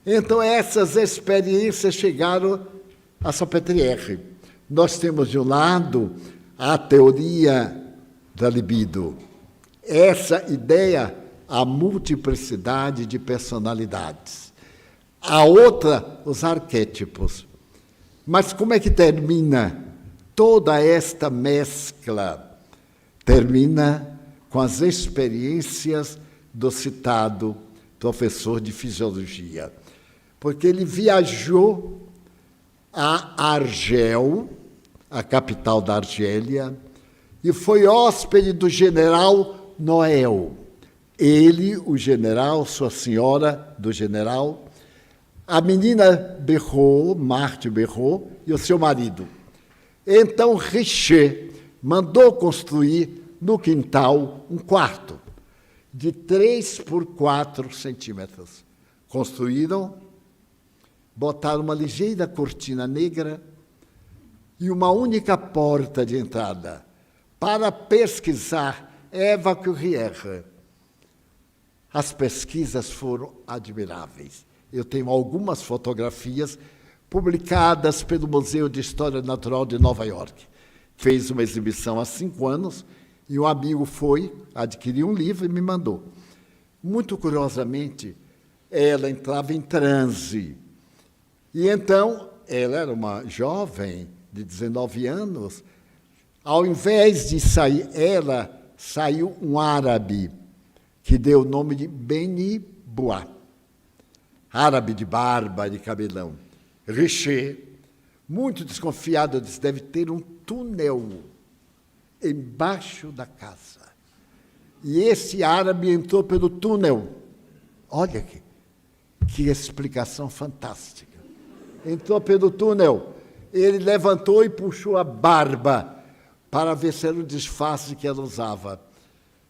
Então, essas experiências chegaram a Salpêtrière. Nós temos, de um lado, a teoria da libido. Essa ideia, a multiplicidade de personalidades. A outra, os arquétipos. Mas como é que termina toda esta mescla? Termina com as experiências do citado professor de fisiologia. Porque ele viajou a Argel, a capital da Argélia, e foi hóspede do general Noel. Ele, o general, sua senhora do general, a menina Berrault, Marthe Berrault, e o seu marido. Então, Richer mandou construir no quintal um quarto de 3 por 4 centímetros. Construíram botaram uma ligeira cortina negra e uma única porta de entrada para pesquisar Eva Curière. As pesquisas foram admiráveis. Eu tenho algumas fotografias publicadas pelo Museu de História Natural de Nova York. Fez uma exibição há 5 anos e um amigo foi, adquiriu um livro e me mandou. Muito curiosamente, ela entrava em transe. E então, ela era uma jovem de 19 anos. Ao invés de sair ela, saiu um árabe, que deu o nome de Beni Bois. Árabe de barba, de cabelão. Richer, muito desconfiado, disse, deve ter um túnel embaixo da casa. E esse árabe entrou pelo túnel. Olha que explicação fantástica. Entrou pelo túnel. Ele levantou e puxou a barba para ver se era o disfarce que ela usava.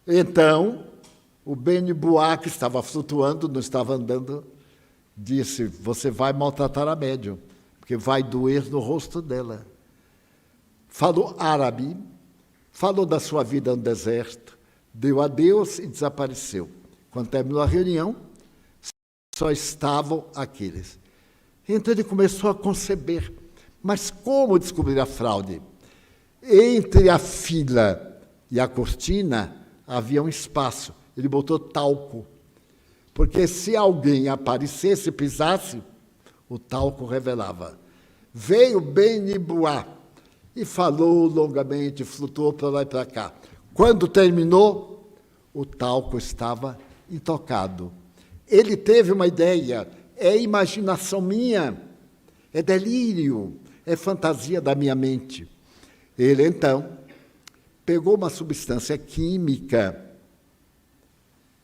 Então, o Beni Bois, que estava flutuando, não estava andando, disse, você vai maltratar a médium, porque vai doer no rosto dela. Falou árabe, falou da sua vida no deserto, deu adeus e desapareceu. Quando terminou a reunião, só estavam aqueles. Então ele começou a conceber, mas como descobrir a fraude? Entre a fila e a cortina havia um espaço, ele botou talco. Porque se alguém aparecesse e pisasse, o talco revelava. Veio Beni Bois e falou longamente, flutuou para lá e para cá. Quando terminou, o talco estava intocado. Ele teve uma ideia, é imaginação minha, é delírio, é fantasia da minha mente. Ele, então, pegou uma substância química,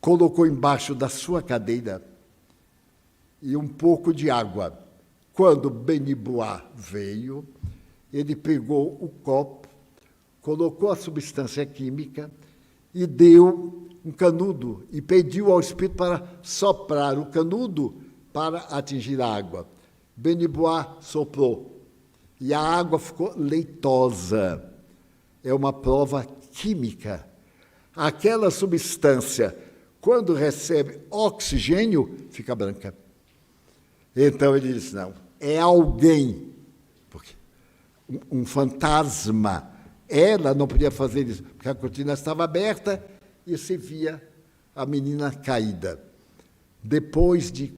colocou embaixo da sua cadeira e um pouco de água. Quando Beni Bois veio, ele pegou o copo, colocou a substância química e deu um canudo e pediu ao espírito para soprar o canudo para atingir a água. Beni Bois soprou e a água ficou leitosa. É uma prova química. Aquela substância, quando recebe oxigênio, fica branca. Então ele disse, não, é alguém, porque um fantasma, ela não podia fazer isso, porque a cortina estava aberta e se via a menina caída. Depois de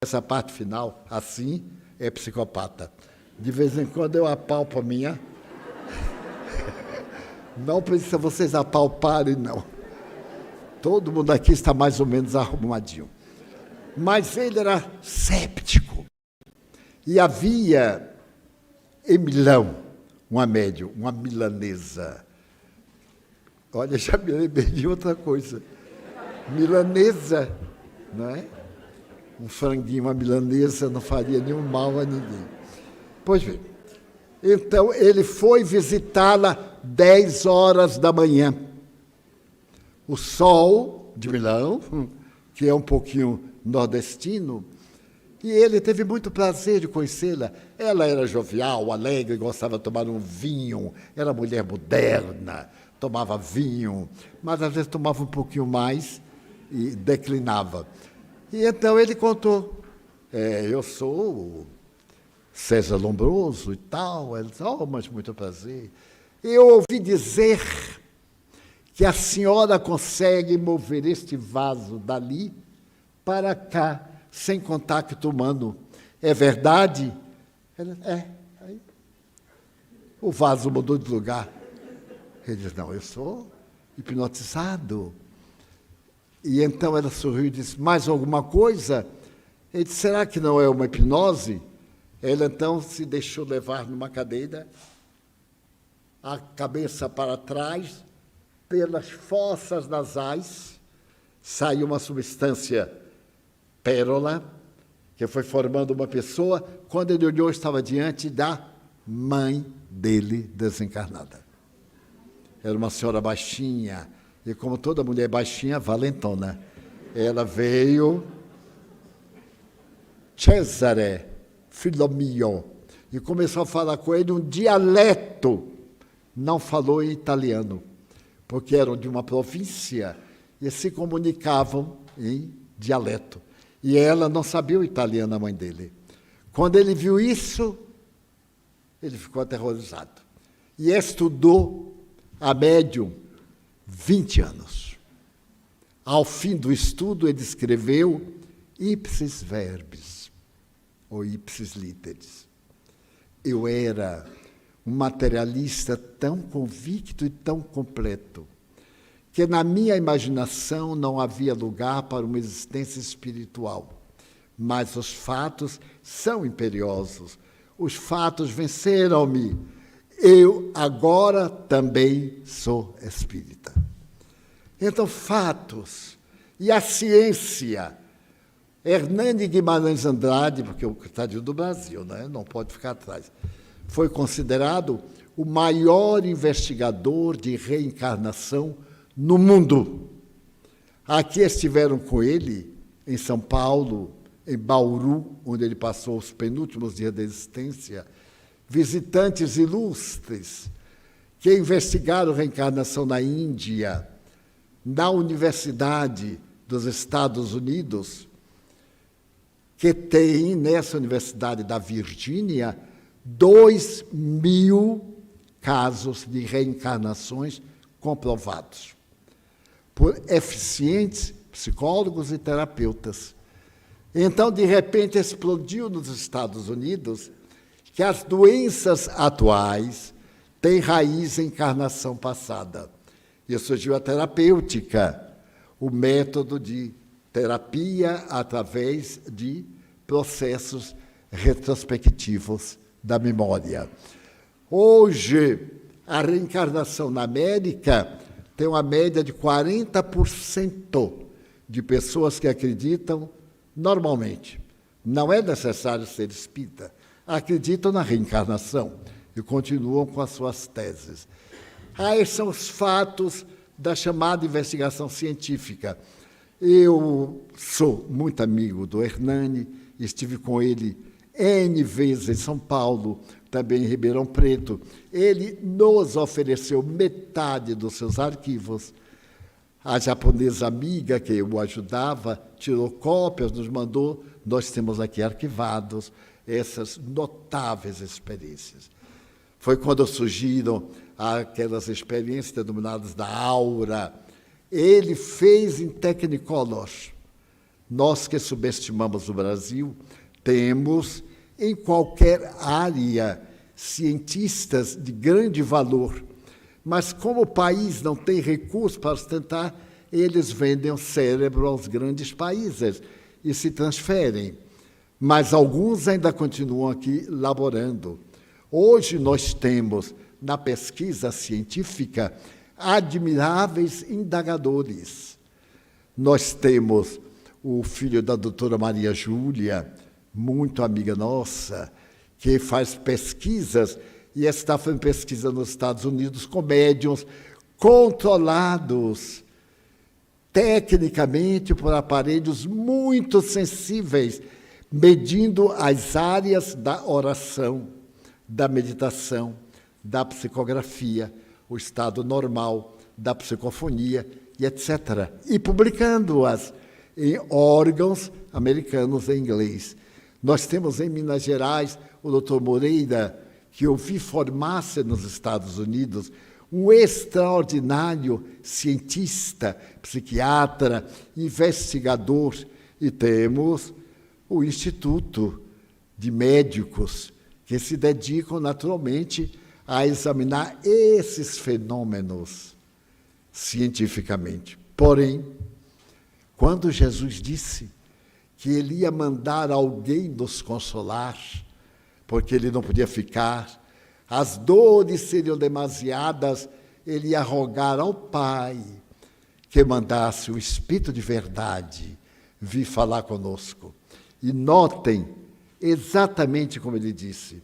essa parte final, assim, é psicopata. De vez em quando eu apalpo a minha. Não precisa vocês apalparem, não. Todo mundo aqui está mais ou menos arrumadinho. Mas ele era séptico. E havia em Milão uma médium, uma milanesa. Olha, já me lembrei de outra coisa. Milanesa, não é? Um franguinho, uma milanesa, não faria nenhum mal a ninguém. Pois bem, então ele foi visitá-la 10 horas da manhã. O sol de Milão, que é um pouquinho nordestino, e ele teve muito prazer de conhecê-la. Ela era jovial, alegre, gostava de tomar um vinho, era mulher moderna, tomava vinho, mas às vezes tomava um pouquinho mais e declinava. E então ele contou, eu sou César Lombroso e tal. Ela disse, mas muito prazer. Eu ouvi dizer que a senhora consegue mover este vaso dali para cá, sem contato humano. É verdade? Ela, Aí, o vaso mudou de lugar. Ele disse, não, eu sou hipnotizado. E então ela sorriu e disse, mais alguma coisa? Ele disse, será que não é uma hipnose? Ela então se deixou levar numa cadeira, a cabeça para trás, pelas fossas nasais, saiu uma substância pérola, que foi formando uma pessoa. Quando ele olhou, estava diante da mãe dele desencarnada. Era uma senhora baixinha, e como toda mulher baixinha, valentona. Ela veio, Cesare, filho mio, e começou a falar com ele um dialeto. Não falou em italiano, porque eram de uma província e se comunicavam em dialeto. E ela não sabia o italiano, a mãe dele. Quando ele viu isso, ele ficou aterrorizado. E estudou a médium 20 anos. Ao fim do estudo, ele escreveu ipsis verbis, ou ipsis literis. Eu era um materialista tão convicto e tão completo, que na minha imaginação não havia lugar para uma existência espiritual. Mas os fatos são imperiosos. Os fatos venceram-me. Eu agora também sou espírita. Então, fatos e a ciência. Hernani Guimarães Andrade, porque o tadinho do Brasil, né? Não pode ficar atrás, foi considerado o maior investigador de reencarnação no mundo. Aqui estiveram com ele, em São Paulo, em Bauru, onde ele passou os penúltimos dias da existência, visitantes ilustres que investigaram reencarnação na Índia, na Universidade dos Estados Unidos, que tem, nessa Universidade da Virgínia, 2.000 casos de reencarnações comprovados por eficientes psicólogos e terapeutas. Então, de repente, explodiu nos Estados Unidos que as doenças atuais têm raiz em encarnação passada. E surgiu a terapêutica, o método de terapia através de processos retrospectivos da memória. Hoje, a reencarnação na América tem uma média de 40% de pessoas que acreditam normalmente. Não é necessário ser espírita. Acreditam na reencarnação e continuam com as suas teses. Esses são os fatos da chamada investigação científica. Eu sou muito amigo do Hernani, estive com ele N vezes em São Paulo, também em Ribeirão Preto. Ele nos ofereceu metade dos seus arquivos. A japonesa amiga que o ajudava tirou cópias, nos mandou. Nós temos aqui arquivados essas notáveis experiências. Foi quando surgiram aquelas experiências denominadas da aura. Ele fez em Technicolor. Nós que subestimamos o Brasil, temos em qualquer área cientistas de grande valor, mas como o país não tem recursos para sustentar, eles vendem o cérebro aos grandes países e se transferem. Mas alguns ainda continuam aqui laborando. Hoje nós temos, na pesquisa científica, admiráveis indagadores. Nós temos o filho da doutora Maria Júlia, muito amiga nossa, que faz pesquisas e está fazendo pesquisa nos Estados Unidos com médiuns controlados tecnicamente por aparelhos muito sensíveis, medindo as áreas da oração, da meditação, da psicografia, o estado normal, da psicofonia e etc. E publicando-as em órgãos americanos em inglês. Nós temos em Minas Gerais o Dr. Moreira, que eu vi formar-se nos Estados Unidos, um extraordinário cientista, psiquiatra, investigador. E temos o Instituto de Médicos, que se dedicam naturalmente a examinar esses fenômenos cientificamente. Porém, quando Jesus disse que ele ia mandar alguém nos consolar, porque ele não podia ficar, as dores seriam demasiadas, ele ia rogar ao Pai que mandasse o Espírito de verdade vir falar conosco. E notem exatamente como ele disse: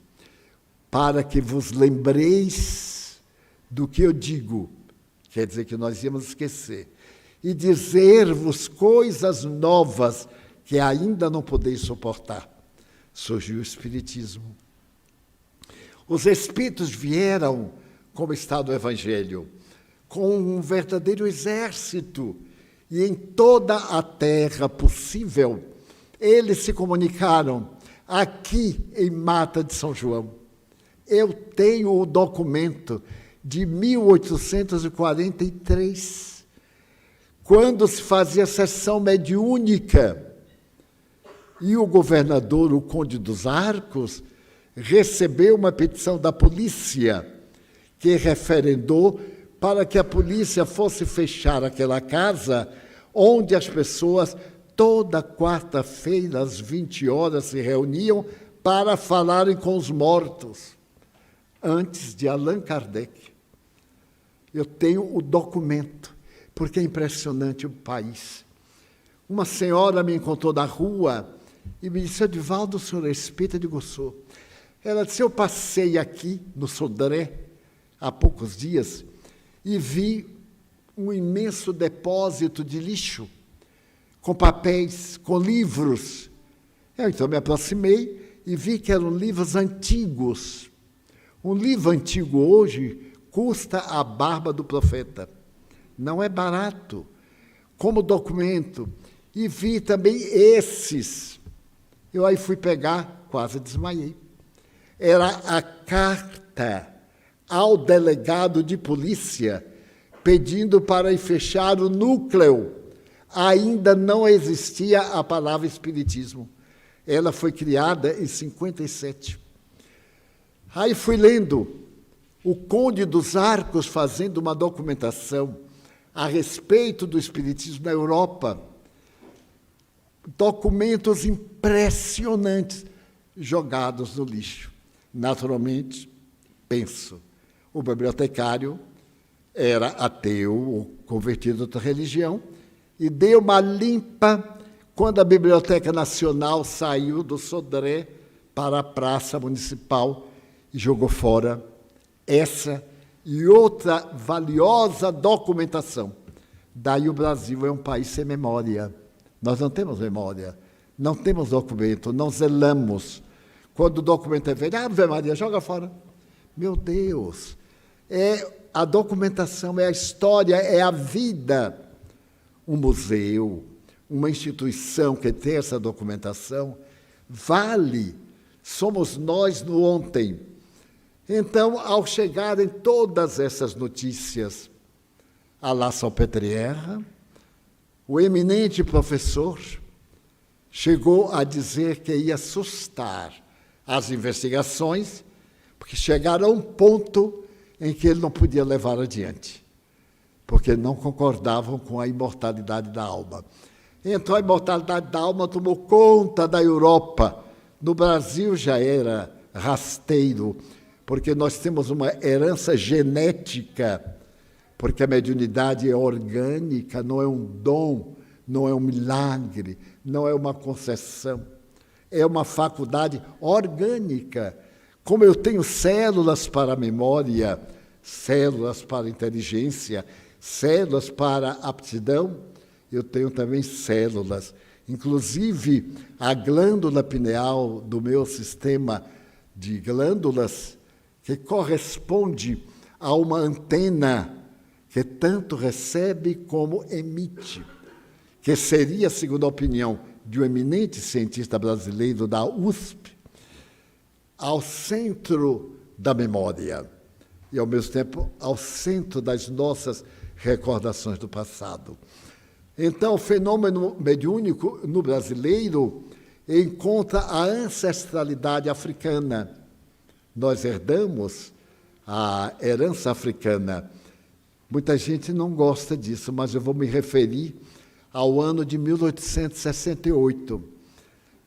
para que vos lembreis do que eu digo, quer dizer que nós íamos esquecer, e dizer-vos coisas novas que ainda não podeis suportar. Surgiu o Espiritismo. Os Espíritos vieram, como está no Evangelho, com um verdadeiro exército, e em toda a terra possível, eles se comunicaram aqui em Mata de São João. Eu tenho o documento de 1843, quando se fazia sessão mediúnica, e o governador, o Conde dos Arcos, recebeu uma petição da polícia, que referendou para que a polícia fosse fechar aquela casa, onde as pessoas, toda quarta-feira, às 20 horas, se reuniam para falarem com os mortos, antes de Allan Kardec. Eu tenho o documento, porque é impressionante o país. Uma senhora me encontrou na rua e me disse: Edivaldo, o senhor é espírita? Eu digo: sou. Ela disse: eu passei aqui no Sodré há poucos dias e vi um imenso depósito de lixo, com papéis, com livros. Eu então me aproximei e vi que eram livros antigos. Um livro antigo hoje custa a barba do profeta. Não é barato. Como documento. E vi também esses. Eu aí fui pegar, quase desmaiei. Era a carta ao delegado de polícia pedindo para ir fechar o núcleo. Ainda não existia a palavra espiritismo. Ela foi criada em 57. Aí fui lendo o Conde dos Arcos fazendo uma documentação a respeito do espiritismo na Europa. Documentos impressionantes jogados no lixo. Naturalmente, penso, o bibliotecário era ateu ou convertido a outra religião e deu uma limpa quando a Biblioteca Nacional saiu do Sodré para a Praça Municipal e jogou fora essa e outra valiosa documentação. Daí o Brasil é um país sem memória. Nós não temos memória, não temos documento, não zelamos. Quando o documento é velho, Ave Maria, joga fora. Meu Deus, a documentação, é a história, é a vida. Um museu, uma instituição que tem essa documentação, vale. Somos nós no ontem. Então, ao chegarem todas essas notícias à La Salpêtrière, o eminente professor chegou a dizer que ia assustar as investigações, porque chegaram a um ponto em que ele não podia levar adiante. porque não concordavam com a imortalidade da alma. Então, a imortalidade da alma tomou conta da Europa. No Brasil já era rasteiro, porque nós temos uma herança genética, porque a mediunidade é orgânica, não é um dom, não é um milagre, não é uma concessão. É uma faculdade orgânica. Como eu tenho células para a memória, células para a inteligência, células para a aptidão, eu tenho também células. Inclusive, a glândula pineal do meu sistema de glândulas, que corresponde a uma antena que tanto recebe como emite, que seria, segundo a opinião de um eminente cientista brasileiro da USP, ao centro da memória e, ao mesmo tempo, ao centro das nossas recordações do passado. Então, o fenômeno mediúnico no brasileiro encontra a ancestralidade africana. Nós herdamos a herança africana. Muita gente não gosta disso, mas eu vou me referir ao ano de 1868.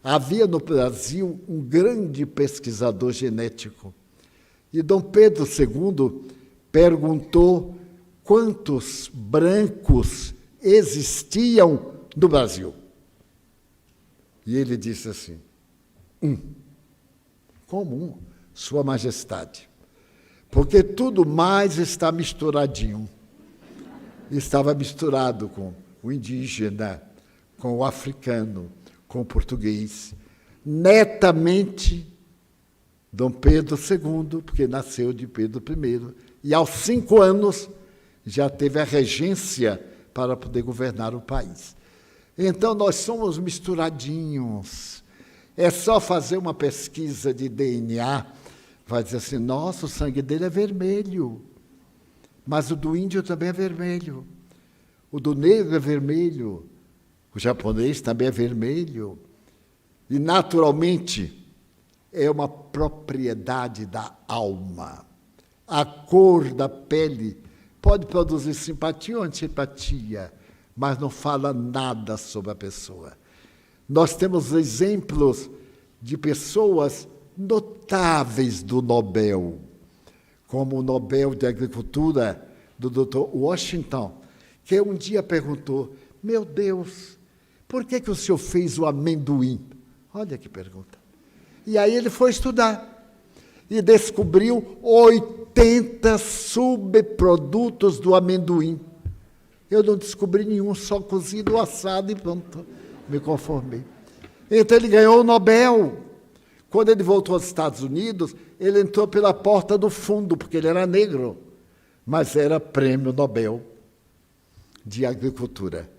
Havia no Brasil um grande pesquisador genético. E Dom Pedro II perguntou quantos brancos existiam no Brasil. E ele disse assim: Como um? Sua Majestade. Porque tudo mais está misturadinho. Estava misturado com o indígena, com o africano, com o português. Netamente, Dom Pedro II, porque nasceu de Pedro I, e aos 5 anos já teve a regência para poder governar o país. Então, nós somos misturadinhos. É só fazer uma pesquisa de DNA, vai dizer assim: nossa, o sangue dele é vermelho, mas o do índio também é vermelho, o do negro é vermelho, o japonês também é vermelho. E, naturalmente, é uma propriedade da alma. A cor da pele pode produzir simpatia ou antipatia, mas não fala nada sobre a pessoa. Nós temos exemplos de pessoas notáveis do Nobel, como o Nobel de Agricultura do Dr. Washington, que um dia perguntou: meu Deus, por que o senhor fez o amendoim? Olha que pergunta. E aí ele foi estudar e descobriu 80 subprodutos do amendoim. Eu não descobri nenhum, só cozido, assado e pronto, me conformei. Então ele ganhou o Nobel. Quando ele voltou aos Estados Unidos, ele entrou pela porta do fundo, porque ele era negro, mas era prêmio Nobel de Agricultura.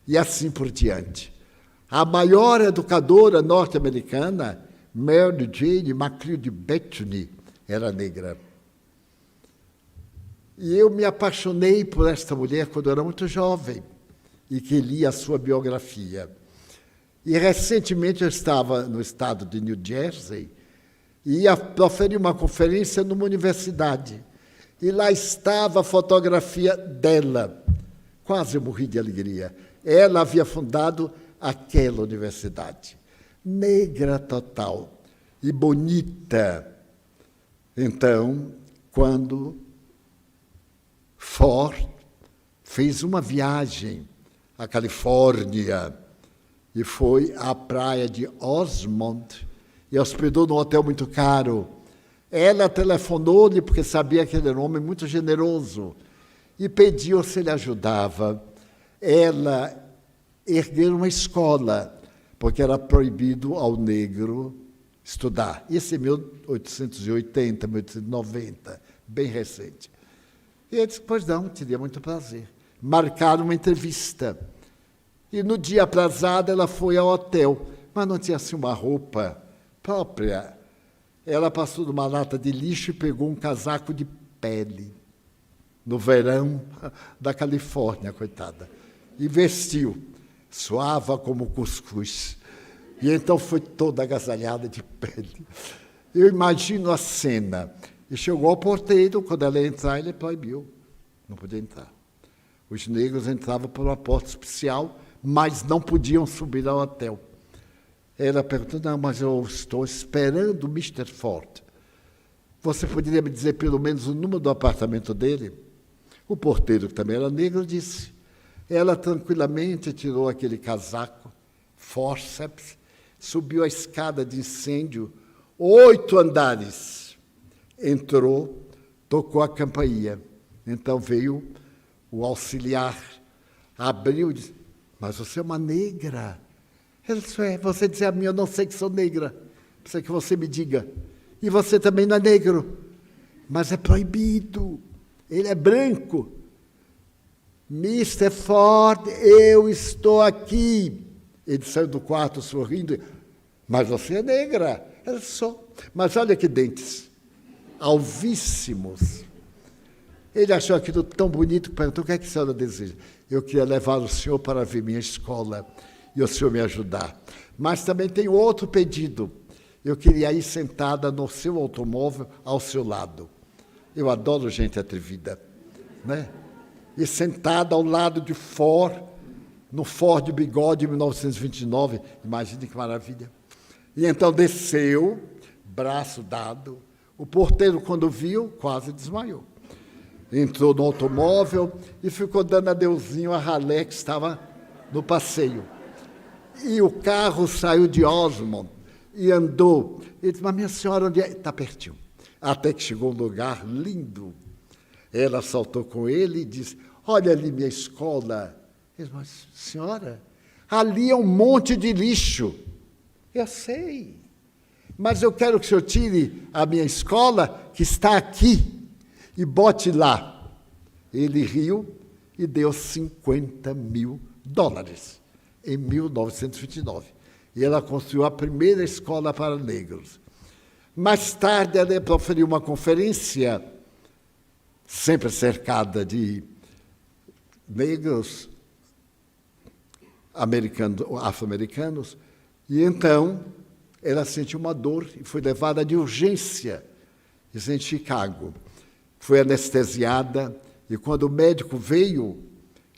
E assim por diante. A maior educadora norte-americana, Mary Jane McLeod Bethune, era negra. E eu me apaixonei por esta mulher quando eu era muito jovem e que li a sua biografia. E recentemente eu estava no estado de New Jersey e ia proferir uma conferência numa universidade. E lá estava a fotografia dela. Quase eu morri de alegria. Ela havia fundado aquela universidade. Negra total e bonita. Então, quando Ford fez uma viagem à Califórnia e foi à praia de Osmond e hospedou num hotel muito caro, ela telefonou-lhe, porque sabia que ele era um homem muito generoso, e pediu se ele ajudava ela erguer uma escola, porque era proibido ao negro estudar. Isso em 1880, 1890, bem recente. E ele disse: pois não, teria muito prazer. Marcaram uma entrevista. E no dia aprazado ela foi ao hotel, mas não tinha assim uma roupa própria. Ela passou numa lata de lixo e pegou um casaco de pele, no verão da Califórnia, coitada, e vestiu. Suava como cuscuz. E então foi toda agasalhada de pele. Eu imagino a cena. E chegou ao porteiro, quando ela ia entrar, ele proibiu. Não podia entrar. Os negros entravam por uma porta especial, mas não podiam subir ao hotel. Ela perguntou, não, mas eu estou esperando o Mr. Ford. Você poderia me dizer pelo menos o número do apartamento dele? O porteiro, que também era negro, disse. Ela tranquilamente tirou aquele casaco, forceps, subiu a escada de incêndio, 8 andares. Entrou, tocou a campainha. Então veio o auxiliar, abriu e disse, mas você é uma negra. Ela disse, você diz a mim, eu não sei que sou negra. Precisa que você me diga. E você também não é negro. Mas é proibido. Ele é branco. Mr. Ford, eu estou aqui. Ele saiu do quarto sorrindo. Mas você é negra. Ela sou. Mas olha que dentes. Alvíssimos. Ele achou aquilo tão bonito que perguntou, o que é que a senhora deseja? Eu queria levar o senhor para ver minha escola e o senhor me ajudar. Mas também tem outro pedido. Eu queria ir sentada no seu automóvel ao seu lado. Eu adoro gente atrevida, né? E sentada ao lado de Ford, no Ford Bigode, 1929. Imagine que maravilha. E então desceu, braço dado. O porteiro, quando viu, quase desmaiou. Entrou no automóvel e ficou dando adeuzinho a ralé que estava no passeio. E o carro saiu de Osmond e andou. Ele disse, mas minha senhora, onde é? Está pertinho. Até que chegou um lugar lindo. Ela saltou com ele e disse, olha ali minha escola. Ele disse, mas senhora, ali é um monte de lixo. Eu sei, mas eu quero que o senhor tire a minha escola, que está aqui, e bote lá. Ele riu e deu $50 mil em 1929. E ela construiu a primeira escola para negros. Mais tarde, ela proferiu uma conferência, sempre cercada de negros afro-americanos, e então ela sentiu uma dor e foi levada de urgência, isso em Chicago. Foi anestesiada, e quando o médico veio,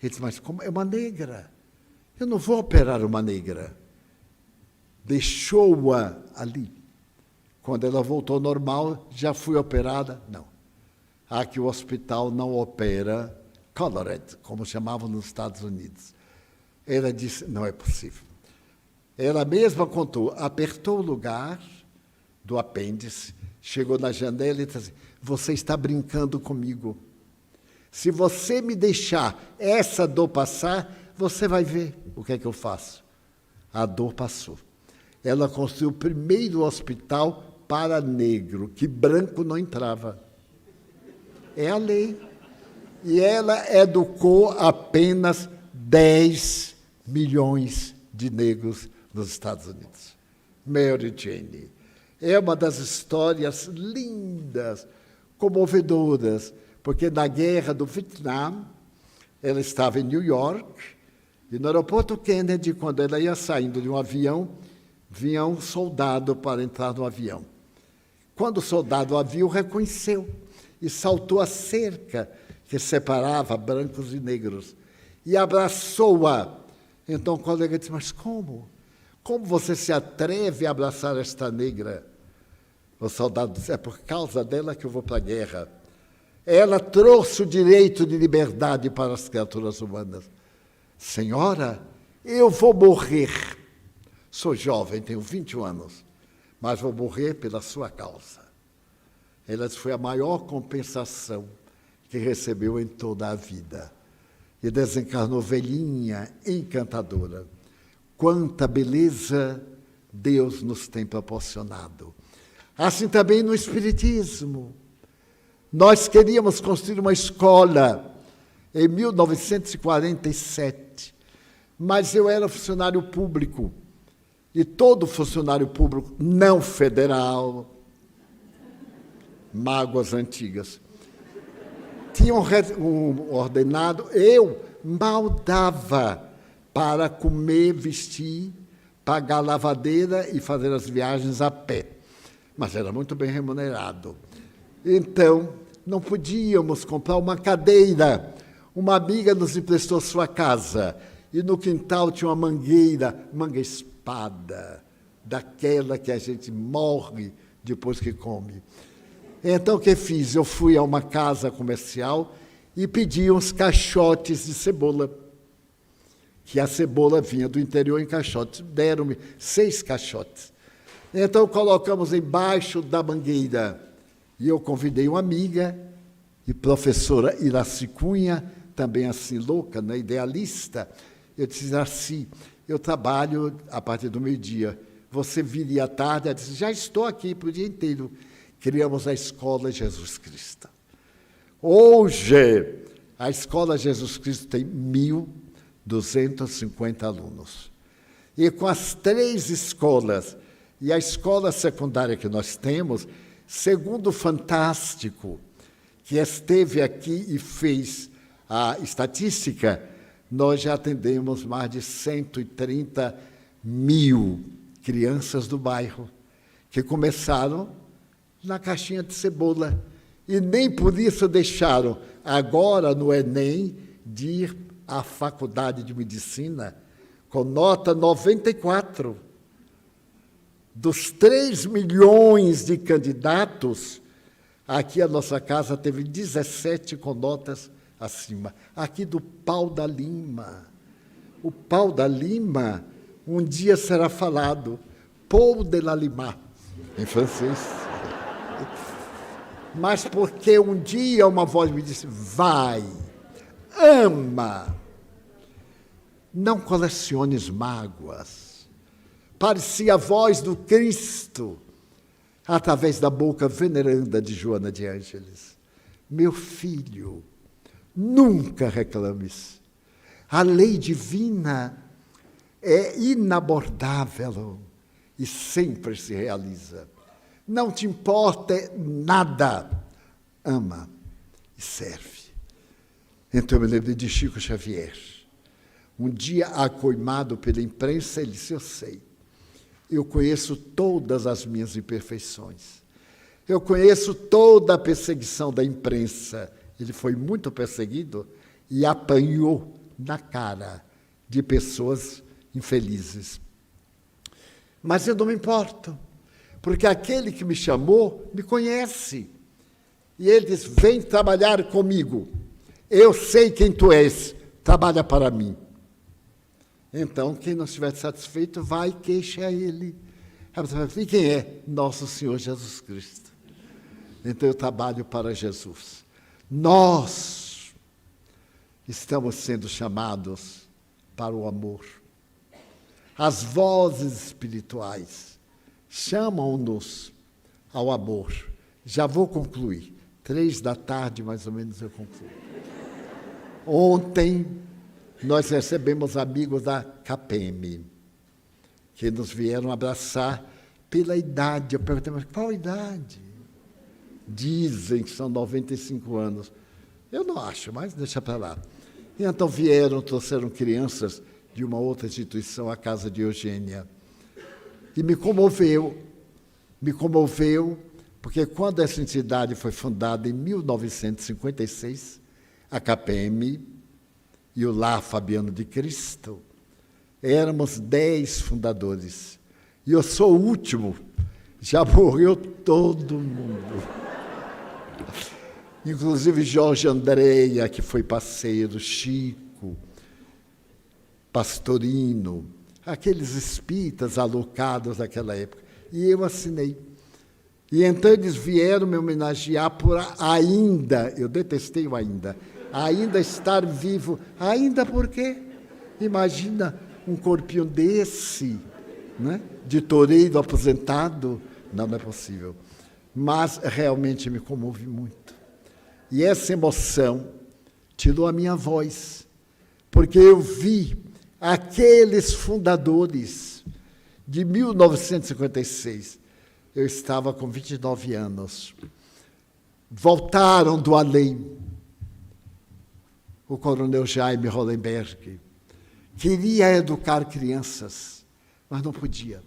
ele disse, mas como é uma negra? Eu não vou operar uma negra. Deixou-a ali. Quando ela voltou ao normal, já foi operada? Não. Aqui o hospital não opera colored, como chamavam nos Estados Unidos. Ela disse, não é possível. Ela mesma contou, apertou o lugar do apêndice, chegou na janela e disse assim, você está brincando comigo. Se você me deixar essa dor passar, você vai ver o que é que eu faço. A dor passou. Ela construiu o primeiro hospital para negro, que branco não entrava. É a lei. E ela educou apenas 10 milhões de negros nos Estados Unidos. Mary Jane. É uma das histórias lindas, comovedoras, porque na guerra do Vietnã, ela estava em New York, e no aeroporto Kennedy, quando ela ia saindo de um avião, vinha um soldado para entrar no avião. Quando o soldado a viu, reconheceu e saltou a cerca que separava brancos e negros e abraçou-a. Então o colega disse, mas como? Como você se atreve a abraçar esta negra? O soldado disse, é por causa dela que eu vou para a guerra. Ela trouxe o direito de liberdade para as criaturas humanas. Senhora, eu vou morrer. Sou jovem, tenho 21 anos, mas vou morrer pela sua causa. Ela foi a maior compensação que recebeu em toda a vida. E desencarnou velhinha, encantadora. Quanta beleza Deus nos tem proporcionado. Assim também no Espiritismo. Nós queríamos construir uma escola em 1947, mas eu era funcionário público, e todo funcionário público não federal, mágoas antigas, tinha um ordenado, eu mal dava para comer, vestir, pagar a lavadeira e fazer as viagens a pé, mas era muito bem remunerado. Então, não podíamos comprar uma cadeira, Uma amiga nos emprestou sua casa e no quintal tinha uma manga-espada, daquela que a gente morre depois que come. Então, o que fiz? Eu fui a uma casa comercial e pedi uns caixotes de cebola, que a cebola vinha do interior em caixotes. Deram-me 6 caixotes. Então, colocamos embaixo da mangueira. E eu convidei uma amiga, e professora Iraci Cunha, também assim louca, né, idealista. Eu disse, Iraci, eu trabalho a partir do meio-dia. Você viria à tarde? Ela disse, já estou aqui para o dia inteiro. Criamos a Escola Jesus Cristo. Hoje, a Escola Jesus Cristo tem 1.250 alunos. E com as 3 escolas e a escola secundária que nós temos, segundo o Fantástico, que esteve aqui e fez a estatística, nós já atendemos mais de 130 mil crianças do bairro, que começaram na caixinha de cebola. E nem por isso deixaram, agora no Enem, de ir à faculdade de medicina com nota 94. Dos 3 milhões de candidatos, aqui a nossa casa teve 17 com notas acima. Aqui do Pau da Lima. O Pau da Lima, um dia será falado, Pau de la Lima, em francês. Mas porque um dia uma voz me disse, vai, ama, não coleciones mágoas. Parecia a voz do Cristo, através da boca veneranda de Joana de Ângeles. Meu filho, nunca reclames. A lei divina é inabordável e sempre se realiza. Não te importa nada, ama e serve. Então eu me lembrei de Chico Xavier. Um dia, acoimado pela imprensa, ele disse, eu sei, eu conheço todas as minhas imperfeições. Eu conheço toda a perseguição da imprensa. Ele foi muito perseguido e apanhou na cara de pessoas infelizes. Mas eu não me importo, porque aquele que me chamou me conhece. E ele diz, vem trabalhar comigo. Eu sei quem tu és, trabalha para mim. Então, quem não estiver satisfeito, vai e queixa a ele. E quem é? Nosso Senhor Jesus Cristo. Então, eu trabalho para Jesus. Nós estamos sendo chamados para o amor. As vozes espirituais chamam-nos ao amor. Já vou concluir. 15h, mais ou menos, eu concluo. Ontem, nós recebemos amigos da CAPEM, que nos vieram abraçar pela idade. Eu perguntei, mas qual idade? Dizem que são 95 anos. Eu não acho, mas deixa para lá. E então vieram, trouxeram crianças de uma outra instituição, a Casa de Eugênia. E me comoveu, porque quando essa entidade foi fundada em 1956, a CAPEM e o Lar Fabiano de Cristo, éramos 10 fundadores. E eu sou o último, já morreu todo mundo. Inclusive Jorge Andréia, que foi parceiro, Chico, Pastorino, aqueles espíritas alocados daquela época. E eu assinei. E então eles vieram me homenagear por ainda, eu detestei o ainda estar vivo. Ainda por quê? Imagina um corpinho desse, né? De toureiro aposentado. Não é possível. Mas realmente me comovi muito. E essa emoção tirou a minha voz, porque eu vi aqueles fundadores de 1956. Eu estava com 29 anos. Voltaram do além. O coronel Jaime Hollenberg queria educar crianças, mas não podia.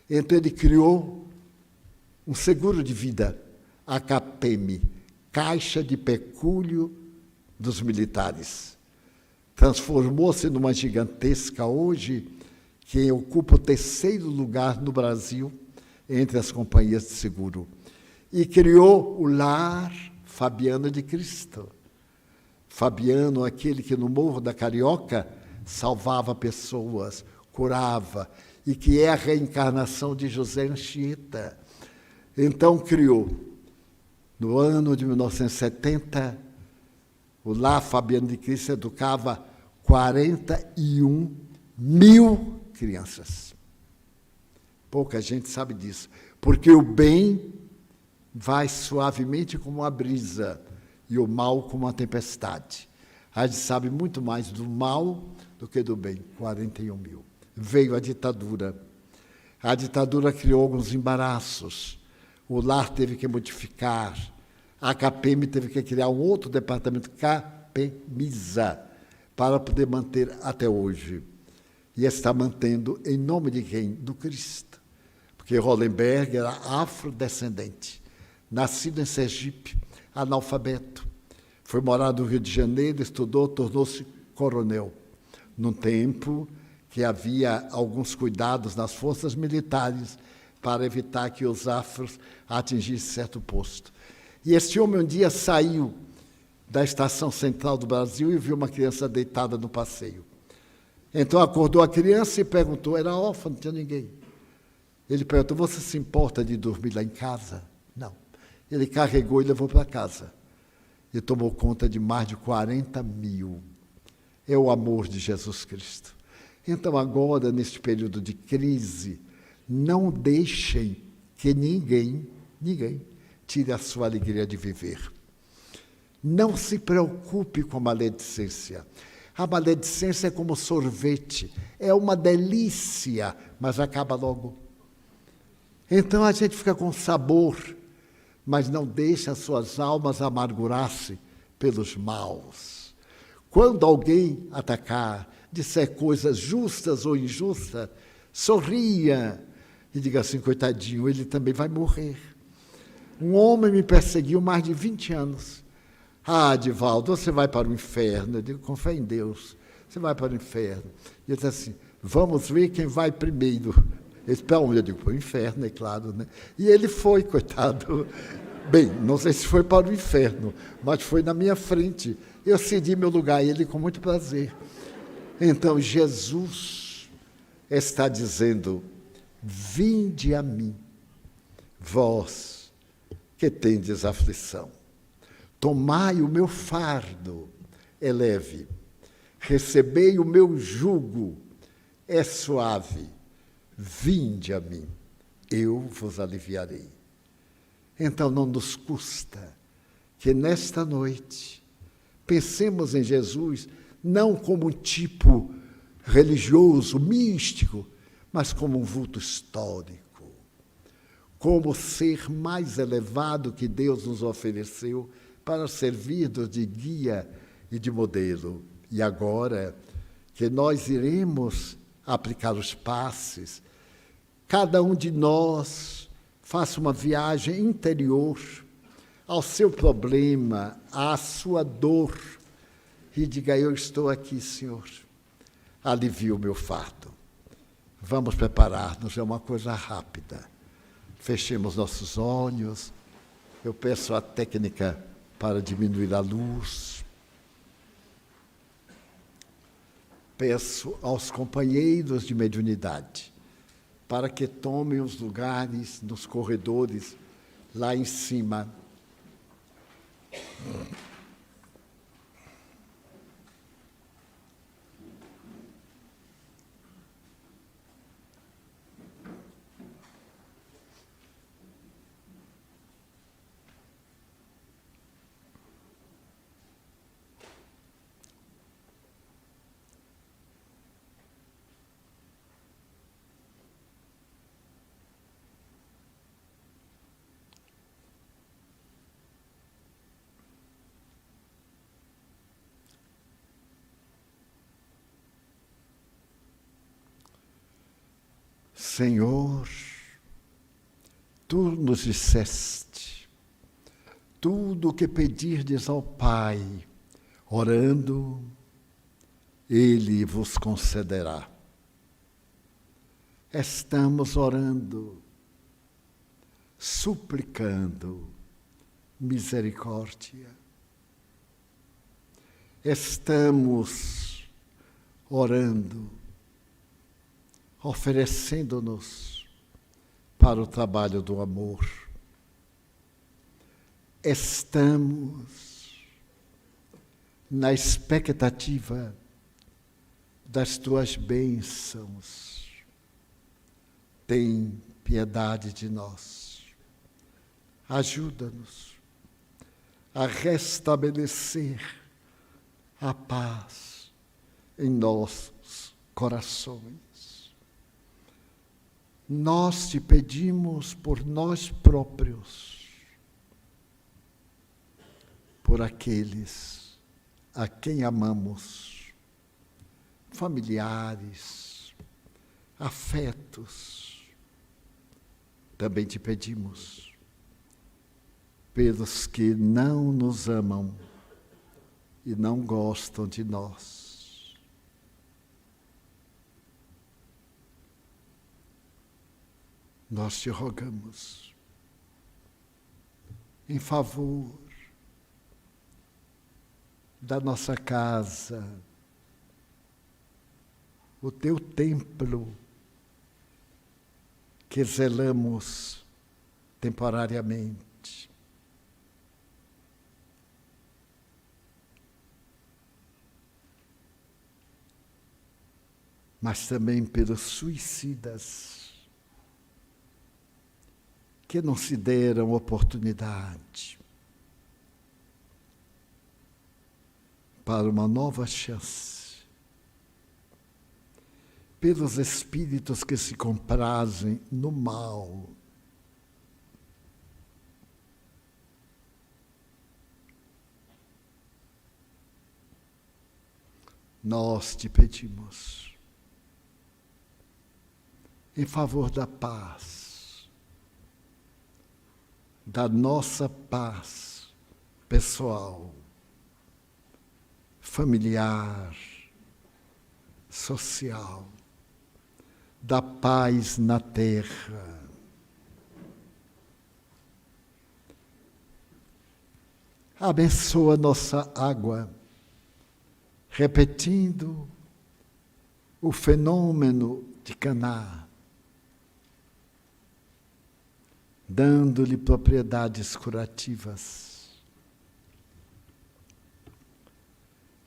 Então ele criou um seguro de vida, a CAPEM, Caixa de Pecúlio dos militares. Transformou-se numa gigantesca hoje, que ocupa o 3º lugar no Brasil entre as companhias de seguro. E criou o Lar Fabiano de Cristo. Fabiano, aquele que no Morro da Carioca salvava pessoas, curava, e que é a reencarnação de José Anchieta. Então criou, no ano de 1970, o Lar Fabiano de Cristo educava 41 mil crianças. Pouca gente sabe disso, porque o bem vai suavemente como uma brisa e o mal como uma tempestade. A gente sabe muito mais do mal do que do bem. 41 mil. Veio a ditadura. A ditadura criou alguns embaraços. O lar teve que modificar. A CAPEM teve que criar um outro departamento, CAPEMISA, para poder manter até hoje. E está mantendo em nome de quem? Do Cristo. Porque Hollenberg era afrodescendente, nascido em Sergipe, analfabeto. Foi morar no Rio de Janeiro, estudou, tornou-se coronel. Num tempo que havia alguns cuidados nas forças militares para evitar que os afros atingissem certo posto. E este homem um dia saiu da estação central do Brasil e viu uma criança deitada no passeio. Então acordou a criança e perguntou, era órfã, não tinha ninguém. Ele perguntou, você se importa de dormir lá em casa? Não. Ele carregou e levou para casa. E tomou conta de mais de 40 mil. É o amor de Jesus Cristo. Então agora, neste período de crise, não deixem que ninguém tire a sua alegria de viver. Não se preocupe com a maledicência. A maledicência é como sorvete, é uma delícia, mas acaba logo. Então a gente fica com sabor, mas não deixa as suas almas amargurar-se pelos maus. Quando alguém atacar, disser coisas justas ou injustas, sorria e diga assim, coitadinho, ele também vai morrer. Um homem me perseguiu mais de 20 anos. Ah, Divaldo, você vai para o inferno. Eu digo, com fé em Deus, você vai para o inferno. E ele disse assim, vamos ver quem vai primeiro. Ele disse, para onde? Eu digo, para o inferno, é claro, né? E ele foi, coitado. Bem, não sei se foi para o inferno, mas foi na minha frente. Eu cedi meu lugar a ele com muito prazer. Então, Jesus está dizendo, vinde a mim, vós que tendes aflição. Tomai o meu fardo, é leve. Recebei o meu jugo, é suave. Vinde a mim, eu vos aliviarei. Então não nos custa que nesta noite pensemos em Jesus não como um tipo religioso, místico, mas como um vulto histórico, como o ser mais elevado que Deus nos ofereceu para servir-nos de guia e de modelo. E agora que nós iremos aplicar os passes, cada um de nós faça uma viagem interior ao seu problema, à sua dor, e diga, eu estou aqui, Senhor, alivia o meu fardo. Vamos preparar-nos, é uma coisa rápida. Fechemos nossos olhos. Eu peço a técnica para diminuir a luz. Peço aos companheiros de mediunidade para que tomem os lugares nos corredores lá em cima. Senhor, Tu nos disseste, tudo o que pedirdes ao Pai, Orando, Ele vos concederá. Estamos orando, suplicando misericórdia. Estamos orando, oferecendo-nos para o trabalho do amor. Estamos na expectativa das tuas bênçãos. Tem piedade de nós. Ajuda-nos a restabelecer a paz em nossos corações. Nós te pedimos por nós próprios, por aqueles a quem amamos, familiares, afetos. Também te pedimos pelos que não nos amam e não gostam de nós. Nós te rogamos em favor da nossa casa, o teu templo, que zelamos temporariamente. Mas também pelos suicidas que não se deram oportunidade para uma nova chance. Pelos espíritos que se comprazem no mal. Nós te pedimos, em favor da paz, da nossa paz pessoal, familiar, social, da paz na terra. Abençoa nossa água, repetindo o fenômeno de Caná, dando-lhe propriedades curativas.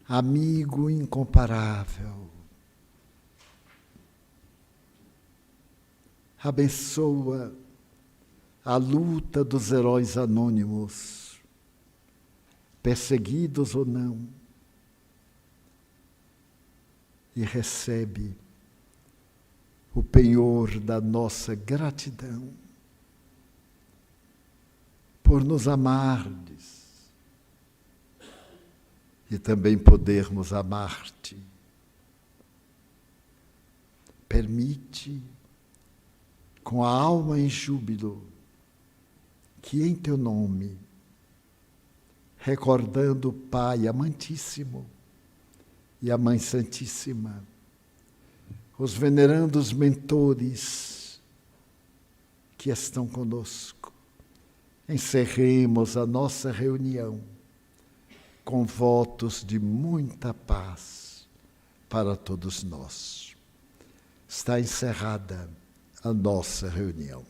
Amigo incomparável, abençoa a luta dos heróis anônimos, perseguidos ou não, e recebe o penhor da nossa gratidão por nos amardes e também podermos amar-te. Permite, com a alma em júbilo, que em teu nome, recordando o Pai amantíssimo e a Mãe Santíssima, os venerandos mentores que estão conosco, encerremos a nossa reunião com votos de muita paz para todos nós. Está encerrada a nossa reunião.